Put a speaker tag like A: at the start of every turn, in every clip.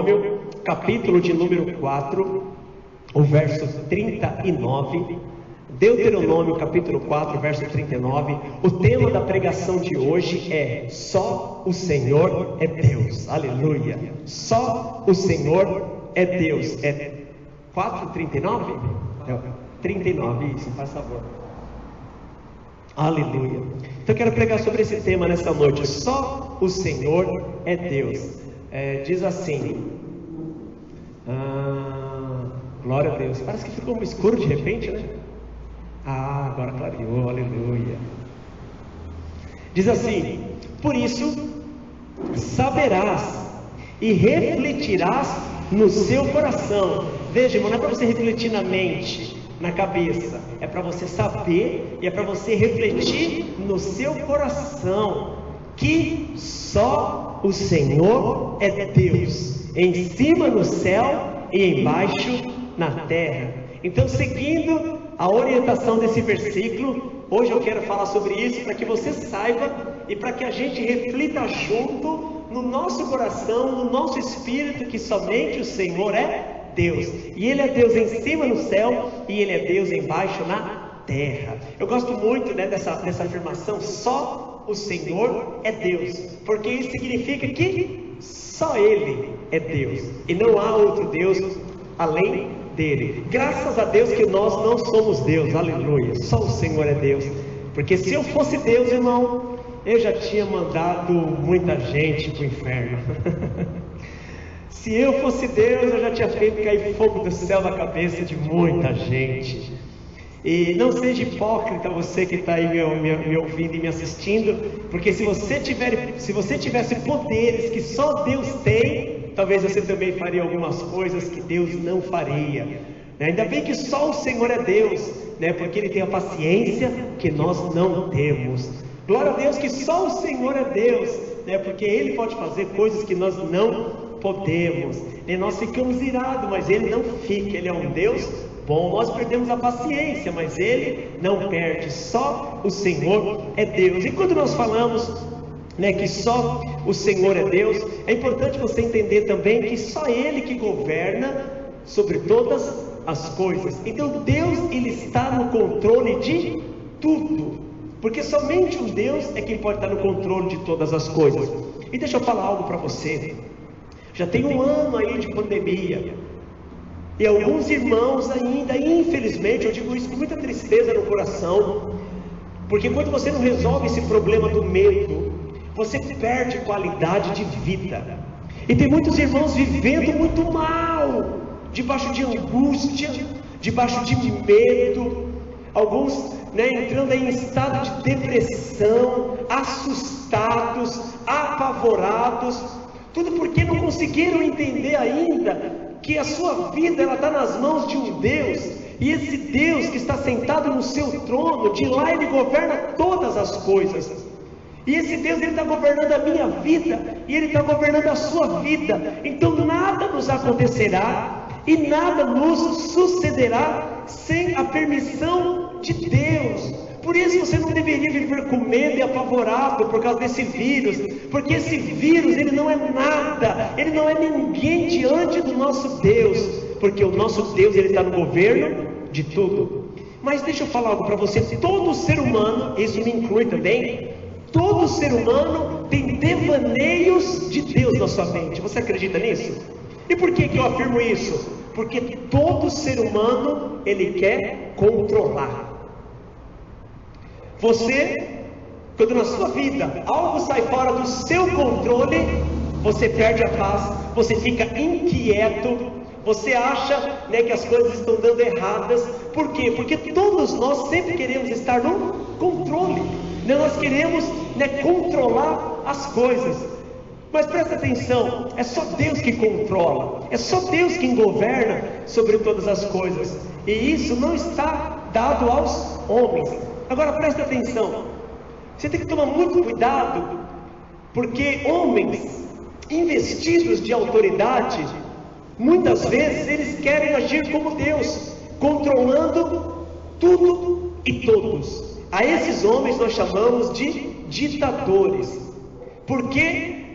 A: Deuteronômio, capítulo de número 4, o verso 39. Deuteronômio, capítulo 4, verso 39. O tema da pregação de hoje é: só o Senhor é Deus. Aleluia. Só o Senhor é Deus. É 4:39? Não, 39, isso, faz favor. Aleluia. Então eu quero pregar sobre esse tema nessa noite. Só o Senhor é Deus. Diz assim, glória a Deus. Parece que ficou um escuro de repente, né? Agora clareou, aleluia. Diz assim: por isso saberás e refletirás no seu coração. Veja, irmão, não é para você refletir na mente, na cabeça, é para você saber e é para você refletir no seu coração que só o Senhor é Deus, em cima no céu e embaixo na terra. Então, seguindo a orientação desse versículo, hoje eu quero falar sobre isso para que você saiba e para que a gente reflita junto no nosso coração, no nosso espírito, que somente o Senhor é Deus, e Ele é Deus em cima no céu e Ele é Deus embaixo na terra. Eu gosto muito, dessa afirmação, só o Senhor é Deus, porque isso significa que só Ele é Deus e não há outro Deus além dele. Graças a Deus que nós não somos Deus, aleluia. Só o Senhor é Deus, porque se eu fosse Deus, irmão, eu já tinha mandado muita gente para o inferno. Se eu fosse Deus, eu já tinha feito cair fogo do céu na cabeça de muita gente. E não seja hipócrita você que está aí me ouvindo e me assistindo, porque se você tivesse poderes que só Deus tem, talvez você também faria algumas coisas que Deus não faria. Ainda bem que só o Senhor é Deus, porque Ele tem a paciência que nós não temos. Glória a Deus que só o Senhor é Deus, porque Ele pode fazer coisas que nós não podemos, e nós ficamos irados, mas Ele não fica. Ele é um Deus bom. Nós perdemos a paciência, mas Ele não perde. Só o Senhor é Deus. E quando nós falamos que só o Senhor é Deus, é importante você entender também que só Ele que governa sobre todas as coisas. Então Deus, Ele está no controle de tudo, porque somente um Deus é quem pode estar no controle de todas as coisas. E deixa eu falar algo para você. Já tem um ano aí de pandemia, e alguns irmãos ainda, infelizmente, eu digo isso com muita tristeza no coração, porque quando você não resolve esse problema do medo, você perde qualidade de vida. E tem muitos irmãos vivendo muito mal, debaixo de angústia, debaixo de medo, alguns entrando em estado de depressão, assustados, apavorados, tudo porque não conseguiram entender ainda que a sua vida está nas mãos de um Deus, e esse Deus que está sentado no seu trono, de lá Ele governa todas as coisas. E esse Deus, Ele está governando a minha vida, e Ele está governando a sua vida. Então nada nos acontecerá e nada nos sucederá sem a permissão de Deus. Por isso você não deveria viver com medo e apavorado por causa desse vírus, porque esse vírus, ele não é nada, ele não é ninguém diante do nosso Deus, porque o nosso Deus, Ele está no governo de tudo. Mas deixa eu falar algo para você. Todo ser humano, isso me inclui também, todo ser humano tem devaneios de Deus na sua mente. Você acredita nisso? E por que eu afirmo isso? Porque todo ser humano, ele quer controlar. Você, quando na sua vida algo sai fora do seu controle, você perde a paz, você fica inquieto, você acha que as coisas estão dando erradas. Por quê? Porque todos nós sempre queremos estar no controle, nós queremos controlar as coisas. Mas presta atenção, é só Deus que controla, é só Deus quem governa sobre todas as coisas, e isso não está dado aos homens. Agora presta atenção, você tem que tomar muito cuidado, porque homens investidos de autoridade, muitas vezes eles querem agir como Deus, controlando tudo e todos. A esses homens nós chamamos de ditadores, porque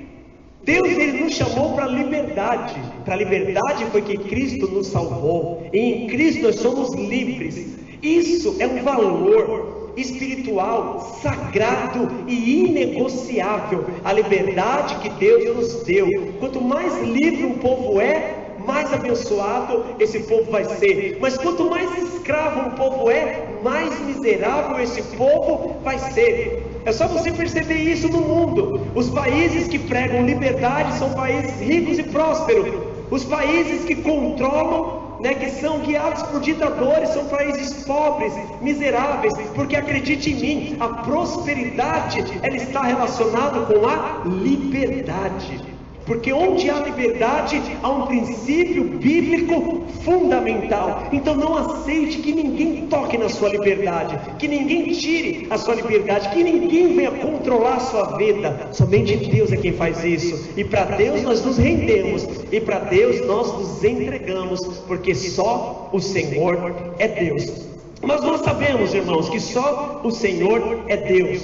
A: Deus, Ele nos nos chamou para a liberdade. Para a liberdade foi que Cristo nos salvou. E em Cristo nós somos livres. Isso é um valor espiritual, sagrado e inegociável. A liberdade que Deus nos deu. Quanto mais livre um povo é, mais abençoado esse povo vai ser. Mas quanto mais escravo um povo é, mais miserável esse povo vai ser. É só você perceber isso no mundo. Os países que pregam liberdade são países ricos e prósperos. Os países que controlam, que são guiados por ditadores, são países pobres, miseráveis. Porque acredite em mim, a prosperidade ela está relacionada com a liberdade. Porque onde há liberdade, há um princípio bíblico fundamental. Então não aceite que ninguém toque na sua liberdade, que ninguém tire a sua liberdade, que ninguém venha controlar a sua vida. Somente Deus é quem faz isso. E para Deus nós nos rendemos, e para Deus nós nos entregamos, porque só o Senhor é Deus. Mas nós sabemos, irmãos, que só o Senhor é Deus,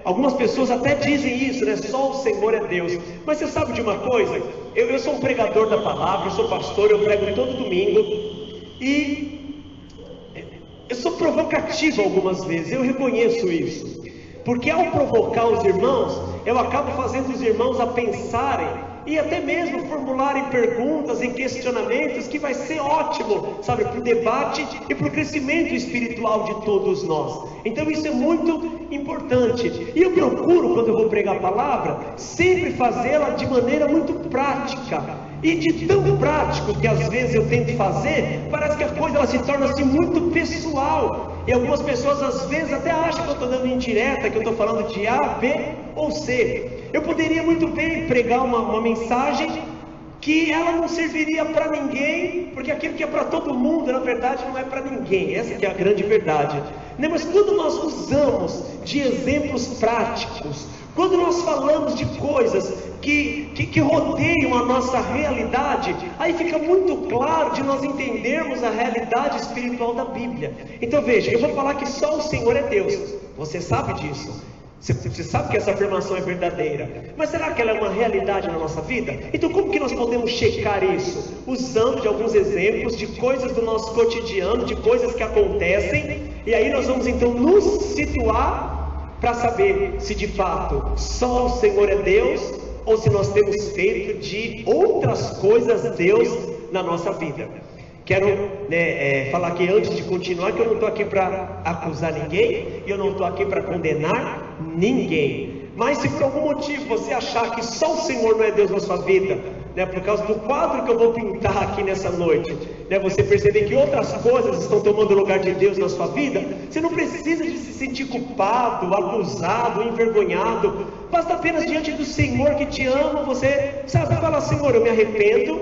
A: Algumas pessoas até dizem isso, só o Senhor é Deus. Mas você sabe de uma coisa? Eu sou um pregador da palavra, eu sou pastor, eu prego todo domingo. E eu sou provocativo algumas vezes, eu reconheço isso. Porque ao provocar os irmãos, eu acabo fazendo os irmãos a pensarem e até mesmo formularem perguntas e questionamentos que vai ser ótimo, sabe, para o debate e para o crescimento espiritual de todos nós. Então isso é muito importante. E eu procuro, quando eu vou pregar a palavra, sempre fazê-la de maneira muito prática. E de tão prático que às vezes eu tento fazer, parece que a coisa ela se torna assim muito pessoal. E algumas pessoas às vezes até acham que eu estou dando indireta, que eu estou falando de A, B ou C. Eu poderia muito bem pregar uma mensagem que ela não serviria para ninguém, porque aquilo que é para todo mundo, na verdade, não é para ninguém. Essa que é a grande verdade. Mas quando nós usamos de exemplos práticos, quando nós falamos de coisas que rodeiam a nossa realidade, aí fica muito claro de nós entendermos a realidade espiritual da Bíblia. Então veja, eu vou falar que só o Senhor é Deus. Você sabe disso. Você sabe que essa afirmação é verdadeira. Mas será que ela é uma realidade na nossa vida? Então como que nós podemos checar isso? Usando de alguns exemplos de coisas do nosso cotidiano, de coisas que acontecem. E aí nós vamos então nos situar para saber se de fato só o Senhor é Deus, ou se nós temos feito de outras coisas Deus na nossa vida. Quero falar aqui antes de continuar que eu não estou aqui para acusar ninguém, e eu não estou aqui para condenar ninguém. Mas se por algum motivo você achar que só o Senhor não é Deus na sua vida, por causa do quadro que eu vou pintar aqui nessa noite, você perceber que outras coisas estão tomando o lugar de Deus na sua vida, você não precisa de se sentir culpado, acusado, envergonhado. Basta apenas diante do Senhor que te ama, você fala: Senhor, eu me arrependo,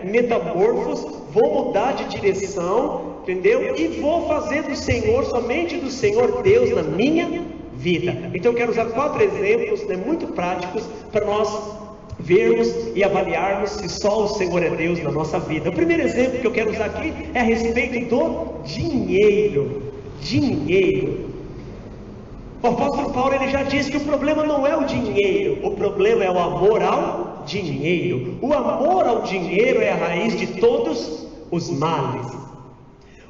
A: metamorfos, vou mudar de direção, entendeu? E vou fazer do Senhor, somente do Senhor Deus na minha vida. Então eu quero usar 4 exemplos muito práticos para nós vermos e avaliarmos se só o Senhor é Deus na nossa vida. O primeiro exemplo que eu quero usar aqui é a respeito do dinheiro. O apóstolo Paulo ele já disse que o problema não é o dinheiro, o problema é o amor ao dinheiro. O amor ao dinheiro é a raiz de todos os males.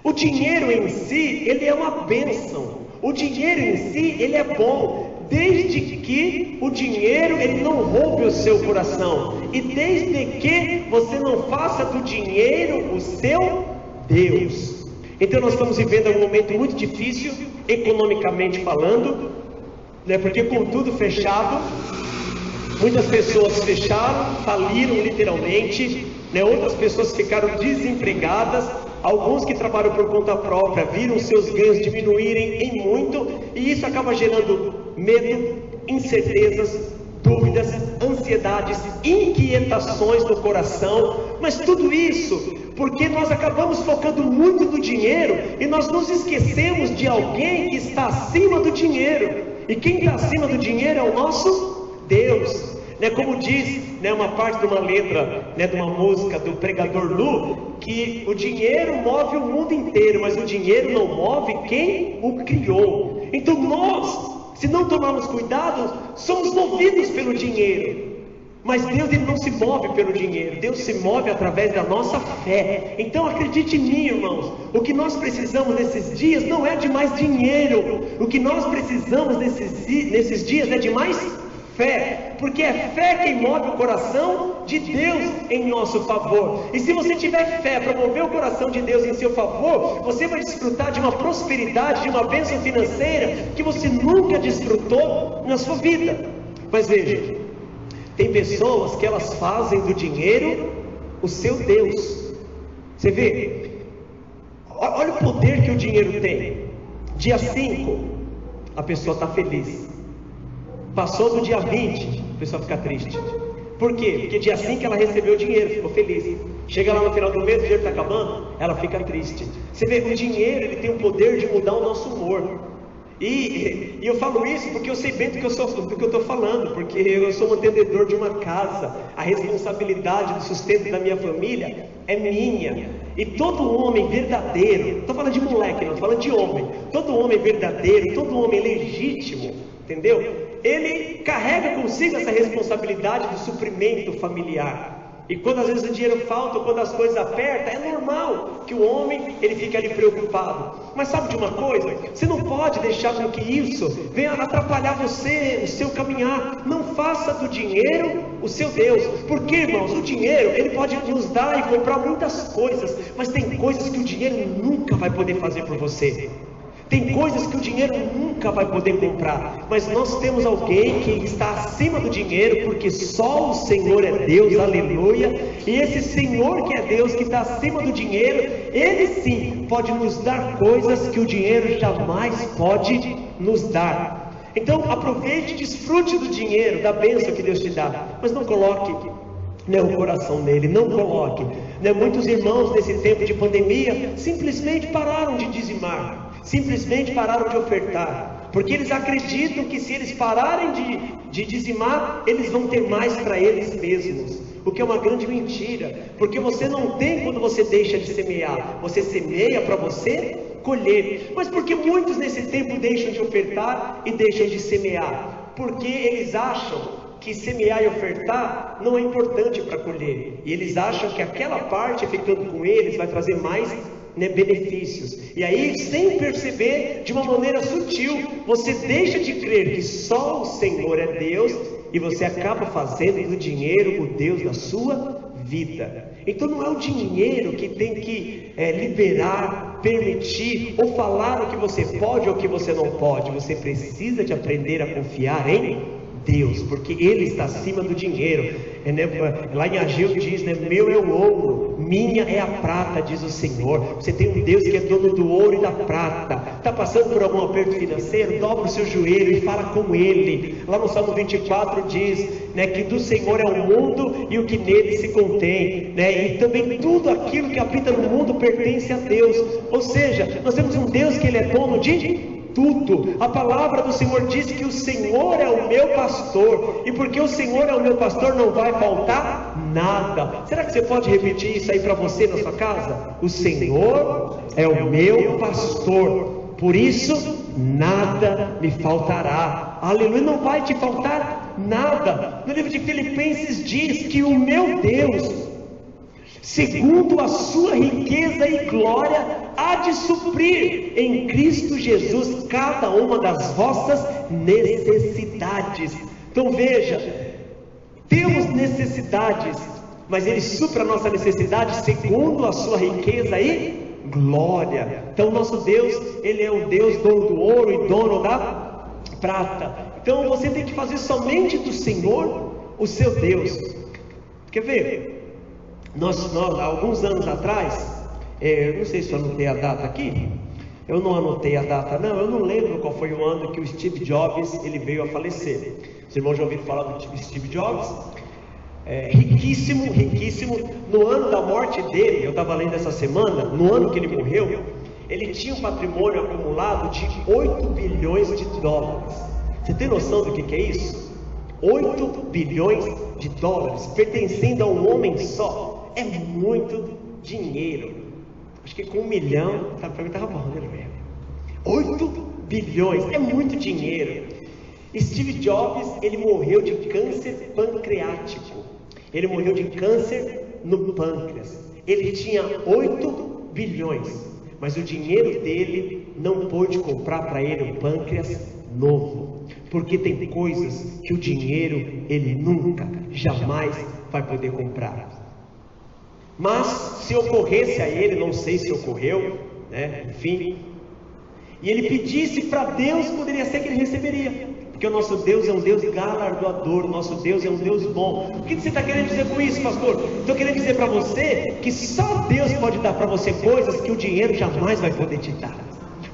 A: O dinheiro em si, ele é uma bênção. O dinheiro em si, ele é bom, desde que o dinheiro ele não roube o seu coração, e desde que você não faça do dinheiro o seu Deus. Então nós estamos vivendo um momento muito difícil, economicamente falando, porque com tudo fechado, muitas pessoas fecharam, faliram literalmente, outras pessoas ficaram desempregadas, alguns que trabalham por conta própria viram seus ganhos diminuírem em muito, e isso acaba gerando medo, incertezas, dúvidas, ansiedades, inquietações no coração. Mas tudo isso porque nós acabamos focando muito no dinheiro e nós nos esquecemos de alguém que está acima do dinheiro. E quem está acima do dinheiro é o nosso Deus. Como diz uma parte de uma letra de uma música do pregador Lu, que o dinheiro move o mundo inteiro, mas o dinheiro não move quem o criou. Então nós, se não tomarmos cuidado, somos movidos pelo dinheiro. Mas Deus, ele não se move pelo dinheiro, Deus se move através da nossa fé. Então acredite em mim, irmãos, o que nós precisamos nesses dias não é de mais dinheiro, o que nós precisamos nesses dias é de mais fé, porque é fé quem move o coração de Deus em nosso favor. E se você tiver fé para mover o coração de Deus em seu favor, você vai desfrutar de uma prosperidade, de uma bênção financeira que você nunca desfrutou na sua vida. Mas veja, tem pessoas que elas fazem do dinheiro o seu Deus. Você vê, olha o poder que o dinheiro tem. Dia 5, a pessoa está feliz. Passou do dia 20, a pessoa fica triste. Por quê? Porque dia 5 ela recebeu o dinheiro, ficou feliz. Chega lá no final do mês, o dinheiro está acabando, ela fica triste. Você vê, o dinheiro, ele tem o poder de mudar o nosso humor. E eu falo isso porque eu sei bem do que eu estou falando, porque eu sou mantenedor de uma casa, a responsabilidade do sustento da minha família é minha. E todo homem verdadeiro, estou falando de moleque, não estou falando de homem, todo homem verdadeiro, todo homem legítimo, entendeu? Ele carrega consigo essa responsabilidade do suprimento familiar. E quando às vezes o dinheiro falta, ou quando as coisas apertam, é normal que o homem, ele fique ali preocupado. Mas sabe de uma coisa? Você não pode deixar com que isso venha atrapalhar você, o seu caminhar. Não faça do dinheiro o seu Deus. Porque, irmãos, o dinheiro, ele pode nos dar e comprar muitas coisas, mas tem coisas que o dinheiro nunca vai poder fazer por você. Tem coisas que o dinheiro nunca vai poder comprar, mas nós temos alguém que está acima do dinheiro, porque só o Senhor é Deus, aleluia. E esse Senhor que é Deus, que está acima do dinheiro, Ele sim pode nos dar coisas que o dinheiro jamais pode nos dar. Então aproveite e desfrute do dinheiro, da bênção que Deus te dá, mas não coloque o coração nele, não coloque. Muitos irmãos nesse tempo de pandemia simplesmente pararam de dizimar, simplesmente pararam de ofertar, porque eles acreditam que se eles pararem de dizimar, eles vão ter mais para eles mesmos, o que é uma grande mentira, porque você não tem quando você deixa de semear, você semeia para você colher. Mas por que muitos nesse tempo deixam de ofertar e deixam de semear? Porque eles acham que semear e ofertar não é importante para colher, e eles acham que aquela parte ficando com eles vai trazer mais benefícios, e aí sem perceber, de uma maneira sutil, você deixa de crer que só o Senhor é Deus, e você acaba fazendo do dinheiro o Deus da sua vida. Então não é o dinheiro que tem que liberar, permitir, ou falar o que você pode ou o que você não pode. Você precisa de aprender a confiar em Deus, porque Ele está acima do dinheiro. Lá em Ageu diz, meu é o ouro, minha é a prata, diz o Senhor. Você tem um Deus que é dono do ouro e da prata. Está passando por algum aperto financeiro? Dobra o seu joelho e fala com Ele. Lá no Salmo 24 diz que do Senhor é o mundo e o que nele se contém, e também tudo aquilo que habita no mundo pertence a Deus. Ou seja, nós temos um Deus que Ele é dono de tudo. A palavra do Senhor diz que o Senhor é o meu pastor, e porque o Senhor é o meu pastor, não vai faltar nada. Será que você pode repetir isso aí para você na sua casa? O Senhor é o meu pastor, por isso nada me faltará. Aleluia, não vai te faltar nada. No livro de Filipenses diz que o meu Deus, segundo a sua riqueza e glória, há de suprir em Cristo Jesus cada uma das vossas necessidades. Então veja, temos necessidades, mas Ele supra a nossa necessidade segundo a sua riqueza e glória. Então nosso Deus, Ele é o Deus dono do ouro e dono da prata. Então você tem que fazer somente do Senhor o seu Deus. Quer ver? Nós há alguns anos atrás, eu não sei se eu anotei a data aqui, eu não anotei a data não, eu não lembro qual foi o ano que o Steve Jobs ele veio a falecer. Os irmãos já ouviram falar do Steve Jobs? Riquíssimo, no ano da morte dele, eu estava lendo essa semana, no ano que ele morreu, ele tinha um patrimônio acumulado de 8 bilhões de dólares. Você tem noção do que é isso? 8 bilhões de dólares, pertencendo a um homem só. É muito dinheiro. Acho que com 1 milhão, para mim estava bom, né? 8 bilhões, é muito dinheiro. Steve Jobs, ele morreu de câncer pancreático. Ele morreu de câncer no pâncreas. Ele tinha 8 bilhões, mas o dinheiro dele não pôde comprar para ele um pâncreas novo, porque tem coisas que o dinheiro ele nunca, jamais vai poder comprar. Mas se ocorresse a ele, não sei se ocorreu, né? Enfim, e ele pedisse para Deus, poderia ser que ele receberia, porque o nosso Deus é um Deus galardoador, o nosso Deus é um Deus bom. O que você está querendo dizer com isso, pastor? Estou querendo dizer para você que só Deus pode dar para você coisas que o dinheiro jamais vai poder te dar,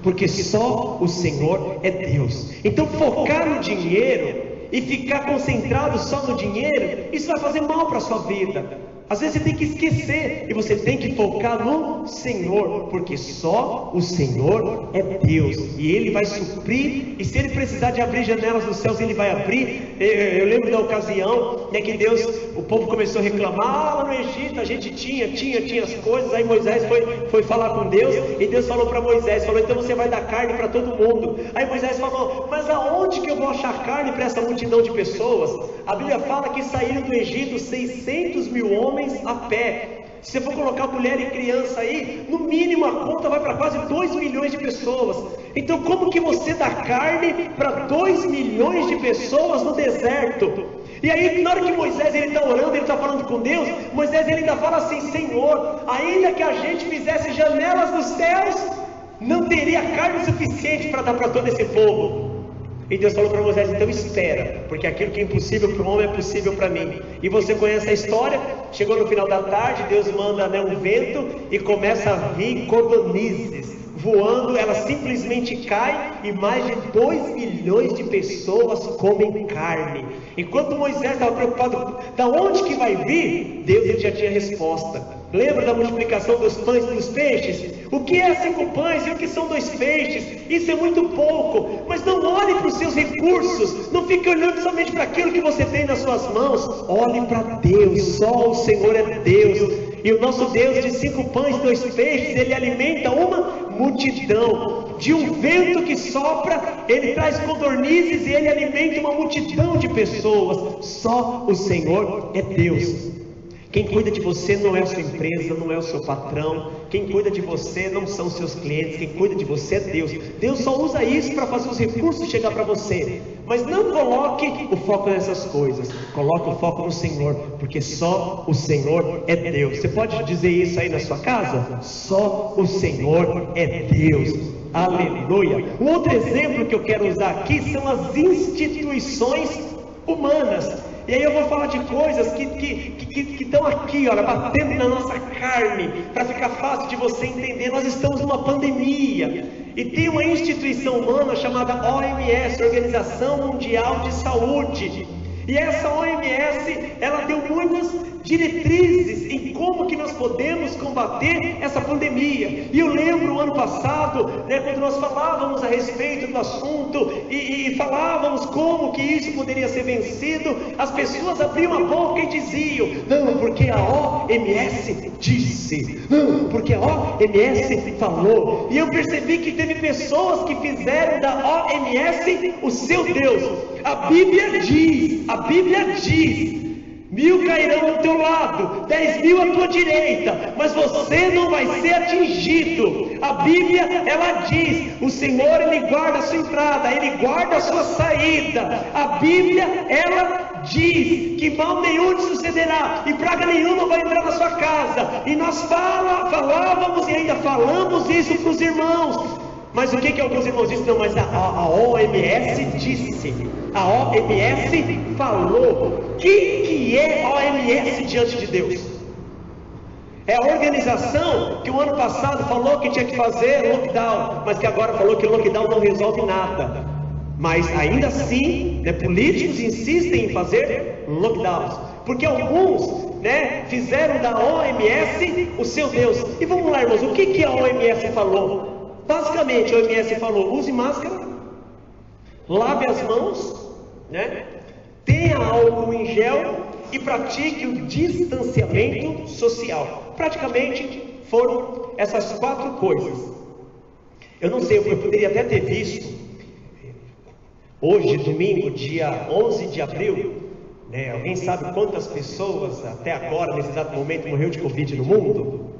A: porque só o Senhor é Deus. Então focar no dinheiro e ficar concentrado só no dinheiro, isso vai fazer mal para a sua vida. Às vezes você tem que esquecer e você tem que focar no Senhor, porque só o Senhor é Deus e Ele vai suprir. E se Ele precisar de abrir janelas dos céus, Ele vai abrir. Eu lembro da ocasião, né, que Deus, o povo começou a reclamar: lá no Egito a gente tinha as coisas. Aí Moisés foi falar com Deus e Deus falou para Moisés, falou: então você vai dar carne para todo mundo. Aí Moisés falou: mas aonde que eu vou achar carne para essa multidão de pessoas? A Bíblia fala que saíram do Egito 600 mil homens a pé. Se você for colocar mulher e criança aí, no mínimo a conta vai para quase 2 milhões de pessoas. Então como que você dá carne para 2 milhões de pessoas no deserto? E aí na hora que Moisés está orando, ele está falando com Deus, Moisés ele ainda fala assim: Senhor, ainda que a gente fizesse janelas dos céus, não teria carne suficiente para dar para todo esse povo. E Deus falou para Moisés: então espera, porque aquilo que é impossível para o homem é possível para mim. E você conhece a história. Chegou no final da tarde, Deus manda, né, um vento e começa a vir codornizes voando. Ela simplesmente cai e mais de 2 milhões de pessoas comem carne. Enquanto Moisés estava preocupado, da onde que vai vir? Deus ele já tinha resposta. Lembra da multiplicação dos pães e dos peixes? O que é 5 pães e o que são 2 peixes? Isso é muito pouco. Mas não olhe para os seus recursos, não fique olhando somente para aquilo que você tem nas suas mãos. Olhe para Deus, só o Senhor é Deus. E o nosso Deus de 5 pães e 2 peixes, Ele alimenta uma multidão. De um vento que sopra, Ele traz codornizes e Ele alimenta uma multidão de pessoas. Só o Senhor é Deus. Quem cuida de você não é a sua empresa, não é o seu patrão. Quem cuida de você não são os seus clientes. Quem cuida de você é Deus. Deus só usa isso para fazer os recursos chegar para você. Mas não coloque o foco nessas coisas. Coloque o foco no Senhor, porque só o Senhor é Deus. Você pode dizer isso aí na sua casa? Só o Senhor é Deus. Aleluia. Um outro exemplo que eu quero usar aqui são as instituições humanas. E aí eu vou falar de coisas que estão aqui, olha, batendo na nossa carne, para ficar fácil de você entender. Nós estamos numa pandemia, e tem uma instituição humana chamada OMS, Organização Mundial de Saúde. E essa OMS, ela deu muitas diretrizes em como que nós podemos combater essa pandemia. E eu lembro o ano passado, né, quando nós falávamos a respeito do assunto e falávamos como que isso poderia ser vencido, as pessoas abriam a boca e diziam: não, porque a OMS disse, não, porque a OMS falou. E eu percebi que teve pessoas que fizeram da OMS o seu Deus. A Bíblia diz, 1000 cairão ao teu lado, 10.000 à tua direita, mas você não vai ser atingido. A Bíblia, ela diz: o Senhor, Ele guarda a sua entrada, Ele guarda a sua saída. A Bíblia, ela diz que mal nenhum te sucederá, e praga nenhuma vai entrar na sua casa. E nós falávamos e ainda falamos isso para os irmãos. Mas o que alguns irmãos dizem? Não, mas a OMS disse, a OMS falou. O que é a OMS diante de Deus? É a organização que o ano passado falou que tinha que fazer lockdown, mas que agora falou que lockdown não resolve nada. Mas ainda assim, né, políticos insistem em fazer lockdowns, porque alguns, né, fizeram da OMS o seu Deus. E vamos lá, irmãos, o que a OMS falou? Basicamente, a OMS falou: use máscara, lave as mãos, né? Tenha álcool em gel e pratique o distanciamento social. Praticamente foram essas 4 coisas. Eu não sei, eu poderia até ter visto Hoje, domingo, dia 11 de abril, alguém sabe quantas pessoas até agora, nesse exato momento, morreu de Covid no mundo?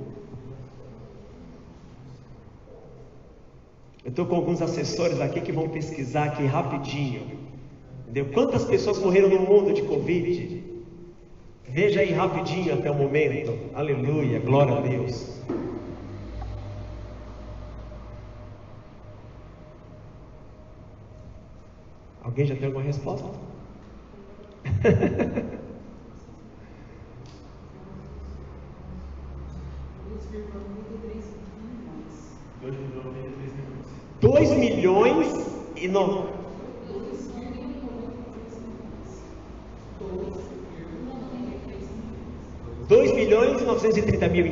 A: Eu estou com alguns assessores aqui que vão pesquisar aqui rapidinho. Entendeu? Quantas pessoas morreram no mundo de Covid? Veja aí rapidinho até o momento. Aleluia, glória a Deus. Alguém já tem alguma resposta? 2 milhões e 930 mil,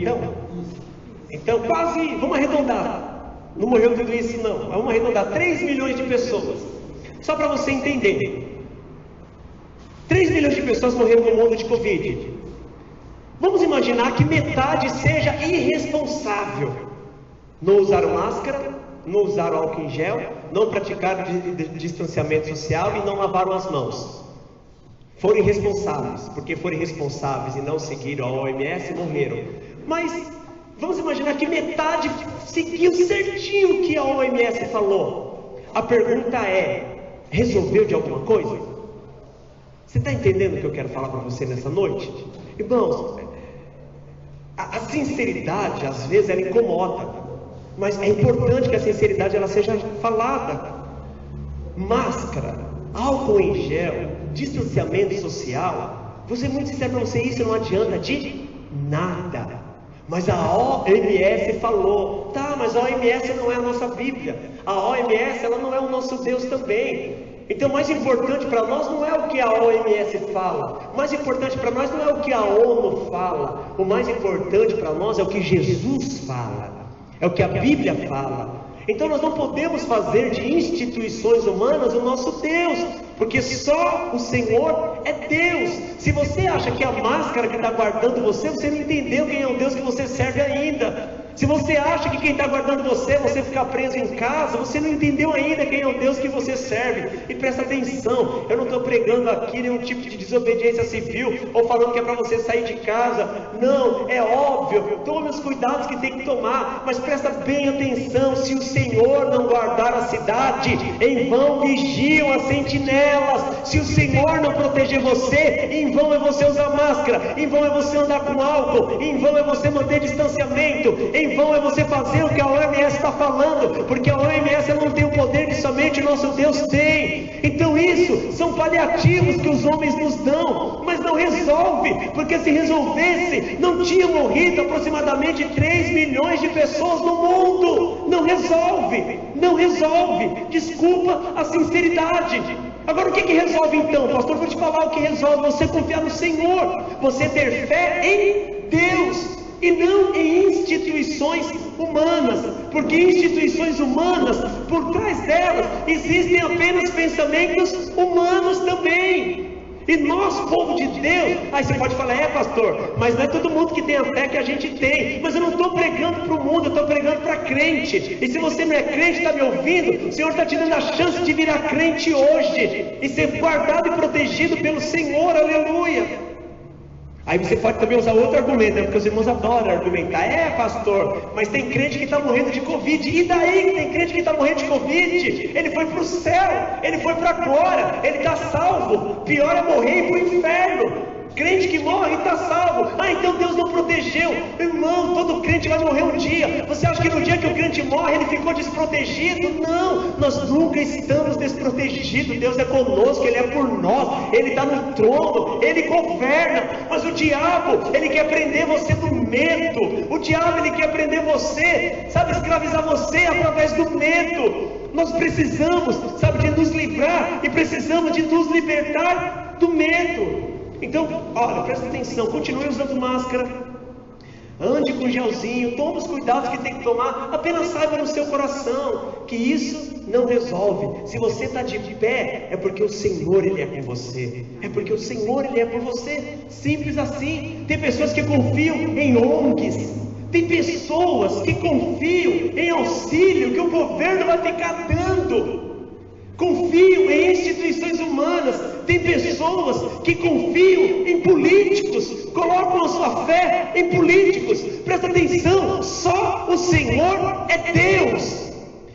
A: então quase, vamos arredondar, não morreu tudo isso não, vamos arredondar, 3 milhões de pessoas, só para você entender, 3 milhões de pessoas morreram no mundo de Covid. Vamos imaginar que metade seja irresponsável, não usaram máscara, não usaram álcool em gel, não praticaram distanciamento social e não lavaram as mãos. Foram irresponsáveis, porque foram irresponsáveis e não seguiram a OMS, morreram. Mas vamos imaginar que metade seguiu certinho o que a OMS falou. A pergunta é: resolveu de alguma coisa? Você está entendendo o que eu quero falar para você nessa noite? Irmãos, a sinceridade às vezes ela incomoda, mas é importante que a sinceridade ela seja falada. Máscara, álcool em gel, distanciamento social, vou ser muito sincero para você, isso não adianta de nada. Mas a OMS falou, tá, mas a OMS não é a nossa Bíblia, a OMS ela não é o nosso Deus também. Então o mais importante para nós não é o que a OMS fala, o mais importante para nós não é o que a ONU fala, o mais importante para nós é o que Jesus fala, é o que a Bíblia fala. Então nós não podemos fazer de instituições humanas o nosso Deus, porque só o Senhor é Deus. Se você acha que a máscara que está guardando você, você não entendeu quem é o Deus que você serve ainda. Se você acha que quem está guardando você ficar preso em casa, você não entendeu ainda quem é o Deus que você serve. E presta atenção, eu não estou pregando aqui nenhum tipo de desobediência civil, ou falando que é para você sair de casa. Não, é óbvio, tome os cuidados que tem que tomar, mas presta bem atenção, se o Senhor não guardar a cidade, em vão vigiam as sentinelas. Se o Senhor não proteger você, em vão é você usar máscara, em vão é você andar com álcool, em vão é você manter distanciamento, em vão é você fazer o que a OMS está falando, porque a OMS não tem o poder que somente o nosso Deus tem. Então isso são paliativos que os homens nos dão, mas não resolve, porque se resolvesse, não tinha morrido aproximadamente 3 milhões de pessoas no mundo. Não resolve, não resolve, desculpa a sinceridade. Agora o que resolve então? Pastor, vou te falar o que resolve: você confiar no Senhor, você ter fé em Deus e não em instituições humanas, porque instituições humanas, por trás delas, existem apenas pensamentos humanos também. E nós, povo de Deus, aí você pode falar, pastor, mas não é todo mundo que tem a fé que a gente tem. Mas eu não estou pregando para o mundo, eu estou pregando para crente. E se você não é crente, está me ouvindo, o Senhor está te dando a chance de virar crente hoje e ser guardado e protegido pelo Senhor, aleluia. Aí você pode também usar outro argumento, porque os irmãos adoram argumentar. Pastor, mas tem crente que está morrendo de Covid. E daí que tem crente que está morrendo de Covid? Ele foi para o céu, ele foi para a glória, ele está salvo. Pior é morrer e ir para o inferno. Crente que morre está salvo. Então Deus não protegeu. Irmão, todo crente vai morrer um dia. Você acha que no dia que o crente morre ele ficou desprotegido? Não, nós nunca estamos desprotegidos. Deus é conosco, Ele é por nós, Ele está no trono, Ele governa. Mas o diabo, ele quer prender você do medo. O diabo, ele quer prender você, sabe, escravizar você através do medo. Nós precisamos, sabe, de nos livrar e precisamos de nos libertar do medo. Então, olha, presta atenção, continue usando máscara, ande com gelzinho, tome os cuidados que tem que tomar, apenas saiba no seu coração que isso não resolve. Se você está de pé, é porque o Senhor, Ele é com você, é porque o Senhor, Ele é por você, simples assim. Tem pessoas que confiam em ONGs, tem pessoas que confiam em auxílio que o governo vai ficar dando. confiam em instituições humanas. Tem pessoas que confiam em políticos, colocam a sua fé em políticos. Presta atenção, só o Senhor é Deus.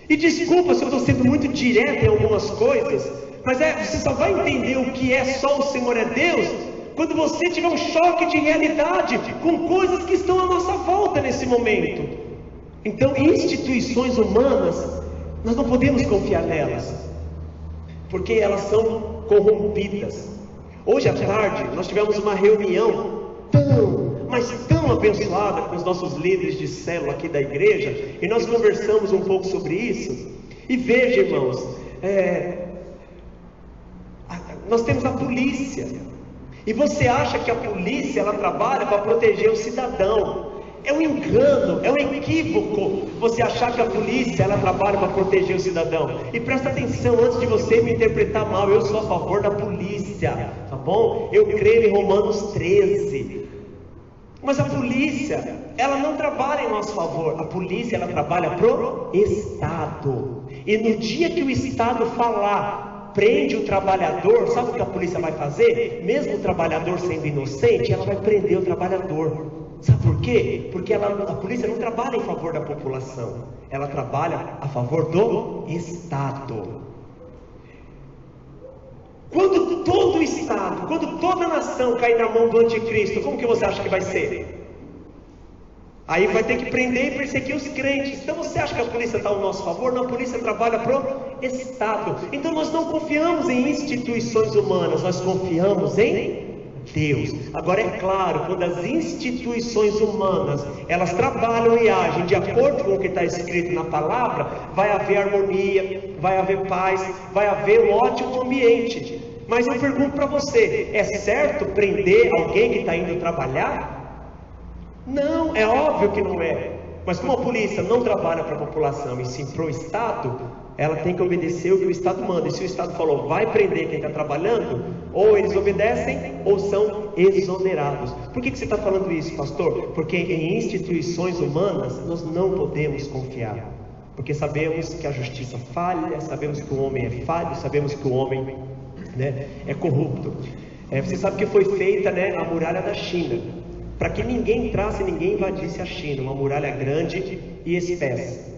A: E desculpa se eu estou sendo muito direto em algumas coisas, mas você só vai entender o que é só o Senhor é Deus quando você tiver um choque de realidade com coisas que estão à nossa volta nesse momento. Então, instituições humanas, nós não podemos confiar nelas, porque elas são corrompidas. Hoje à tarde nós tivemos uma reunião tão abençoada com os nossos líderes de célula aqui da igreja, e nós conversamos um pouco sobre isso. E veja, irmãos, nós temos a polícia, e você acha que a polícia ela trabalha para proteger o cidadão. É um engano, é um equívoco você achar que a polícia ela trabalha para proteger o cidadão. E presta atenção, antes de você me interpretar mal, eu sou a favor da polícia, tá bom? Eu creio em Romanos 13. Mas a polícia, ela não trabalha em nosso favor. A polícia, ela trabalha pro Estado. E no dia que o Estado falar, prende o trabalhador, sabe o que a polícia vai fazer? Mesmo o trabalhador sendo inocente, ela vai prender o trabalhador. Sabe por quê? Porque a polícia não trabalha em favor da população, ela trabalha a favor do Estado. Quando todo o Estado, quando toda a nação cair na mão do anticristo, como que você acha que vai ser? Aí vai ter que prender e perseguir os crentes. Então você acha que a polícia está ao nosso favor? Não, a polícia trabalha para o Estado. Então nós não confiamos em instituições humanas, nós confiamos em Deus. Agora é claro, quando as instituições humanas elas trabalham e agem de acordo com o que está escrito na palavra, vai haver harmonia, vai haver paz, vai haver um ótimo ambiente. Mas eu pergunto para você, é certo prender alguém que está indo trabalhar? Não, é óbvio que não é. Mas como a polícia não trabalha para a população e sim para o Estado, ela tem que obedecer o que o Estado manda. E se o Estado falou, vai prender quem está trabalhando, ou eles obedecem, ou são exonerados. Por que você está falando isso, pastor? Porque em instituições humanas, nós não podemos confiar. Porque sabemos que a justiça falha, sabemos que o homem é falho, sabemos que o homem é corrupto. Você sabe que foi feita a muralha da China, para que ninguém entrasse, ninguém invadisse a China. Uma muralha grande e espessa.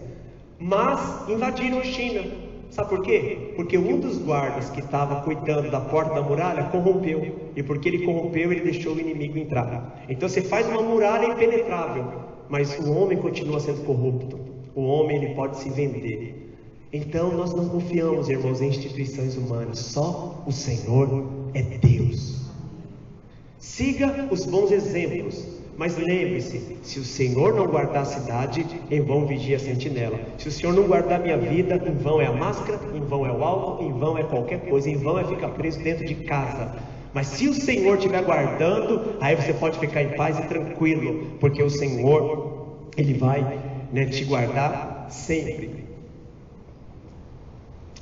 A: Mas invadiram a China. Sabe por quê? Porque um dos guardas que estava cuidando da porta da muralha corrompeu. E porque ele corrompeu, ele deixou o inimigo entrar. Então você faz uma muralha impenetrável, mas o homem continua sendo corrupto. O homem ele pode se vender. Então nós não confiamos, irmãos, em instituições humanas. Só o Senhor é Deus. Siga os bons exemplos. Mas lembre-se, se o Senhor não guardar a cidade, em vão vigia a sentinela. Se o Senhor não guardar a minha vida, em vão é a máscara, em vão é o álcool, em vão é qualquer coisa, em vão é ficar preso dentro de casa. Mas se o Senhor estiver guardando, aí você pode ficar em paz e tranquilo, porque o Senhor, Ele vai te guardar sempre.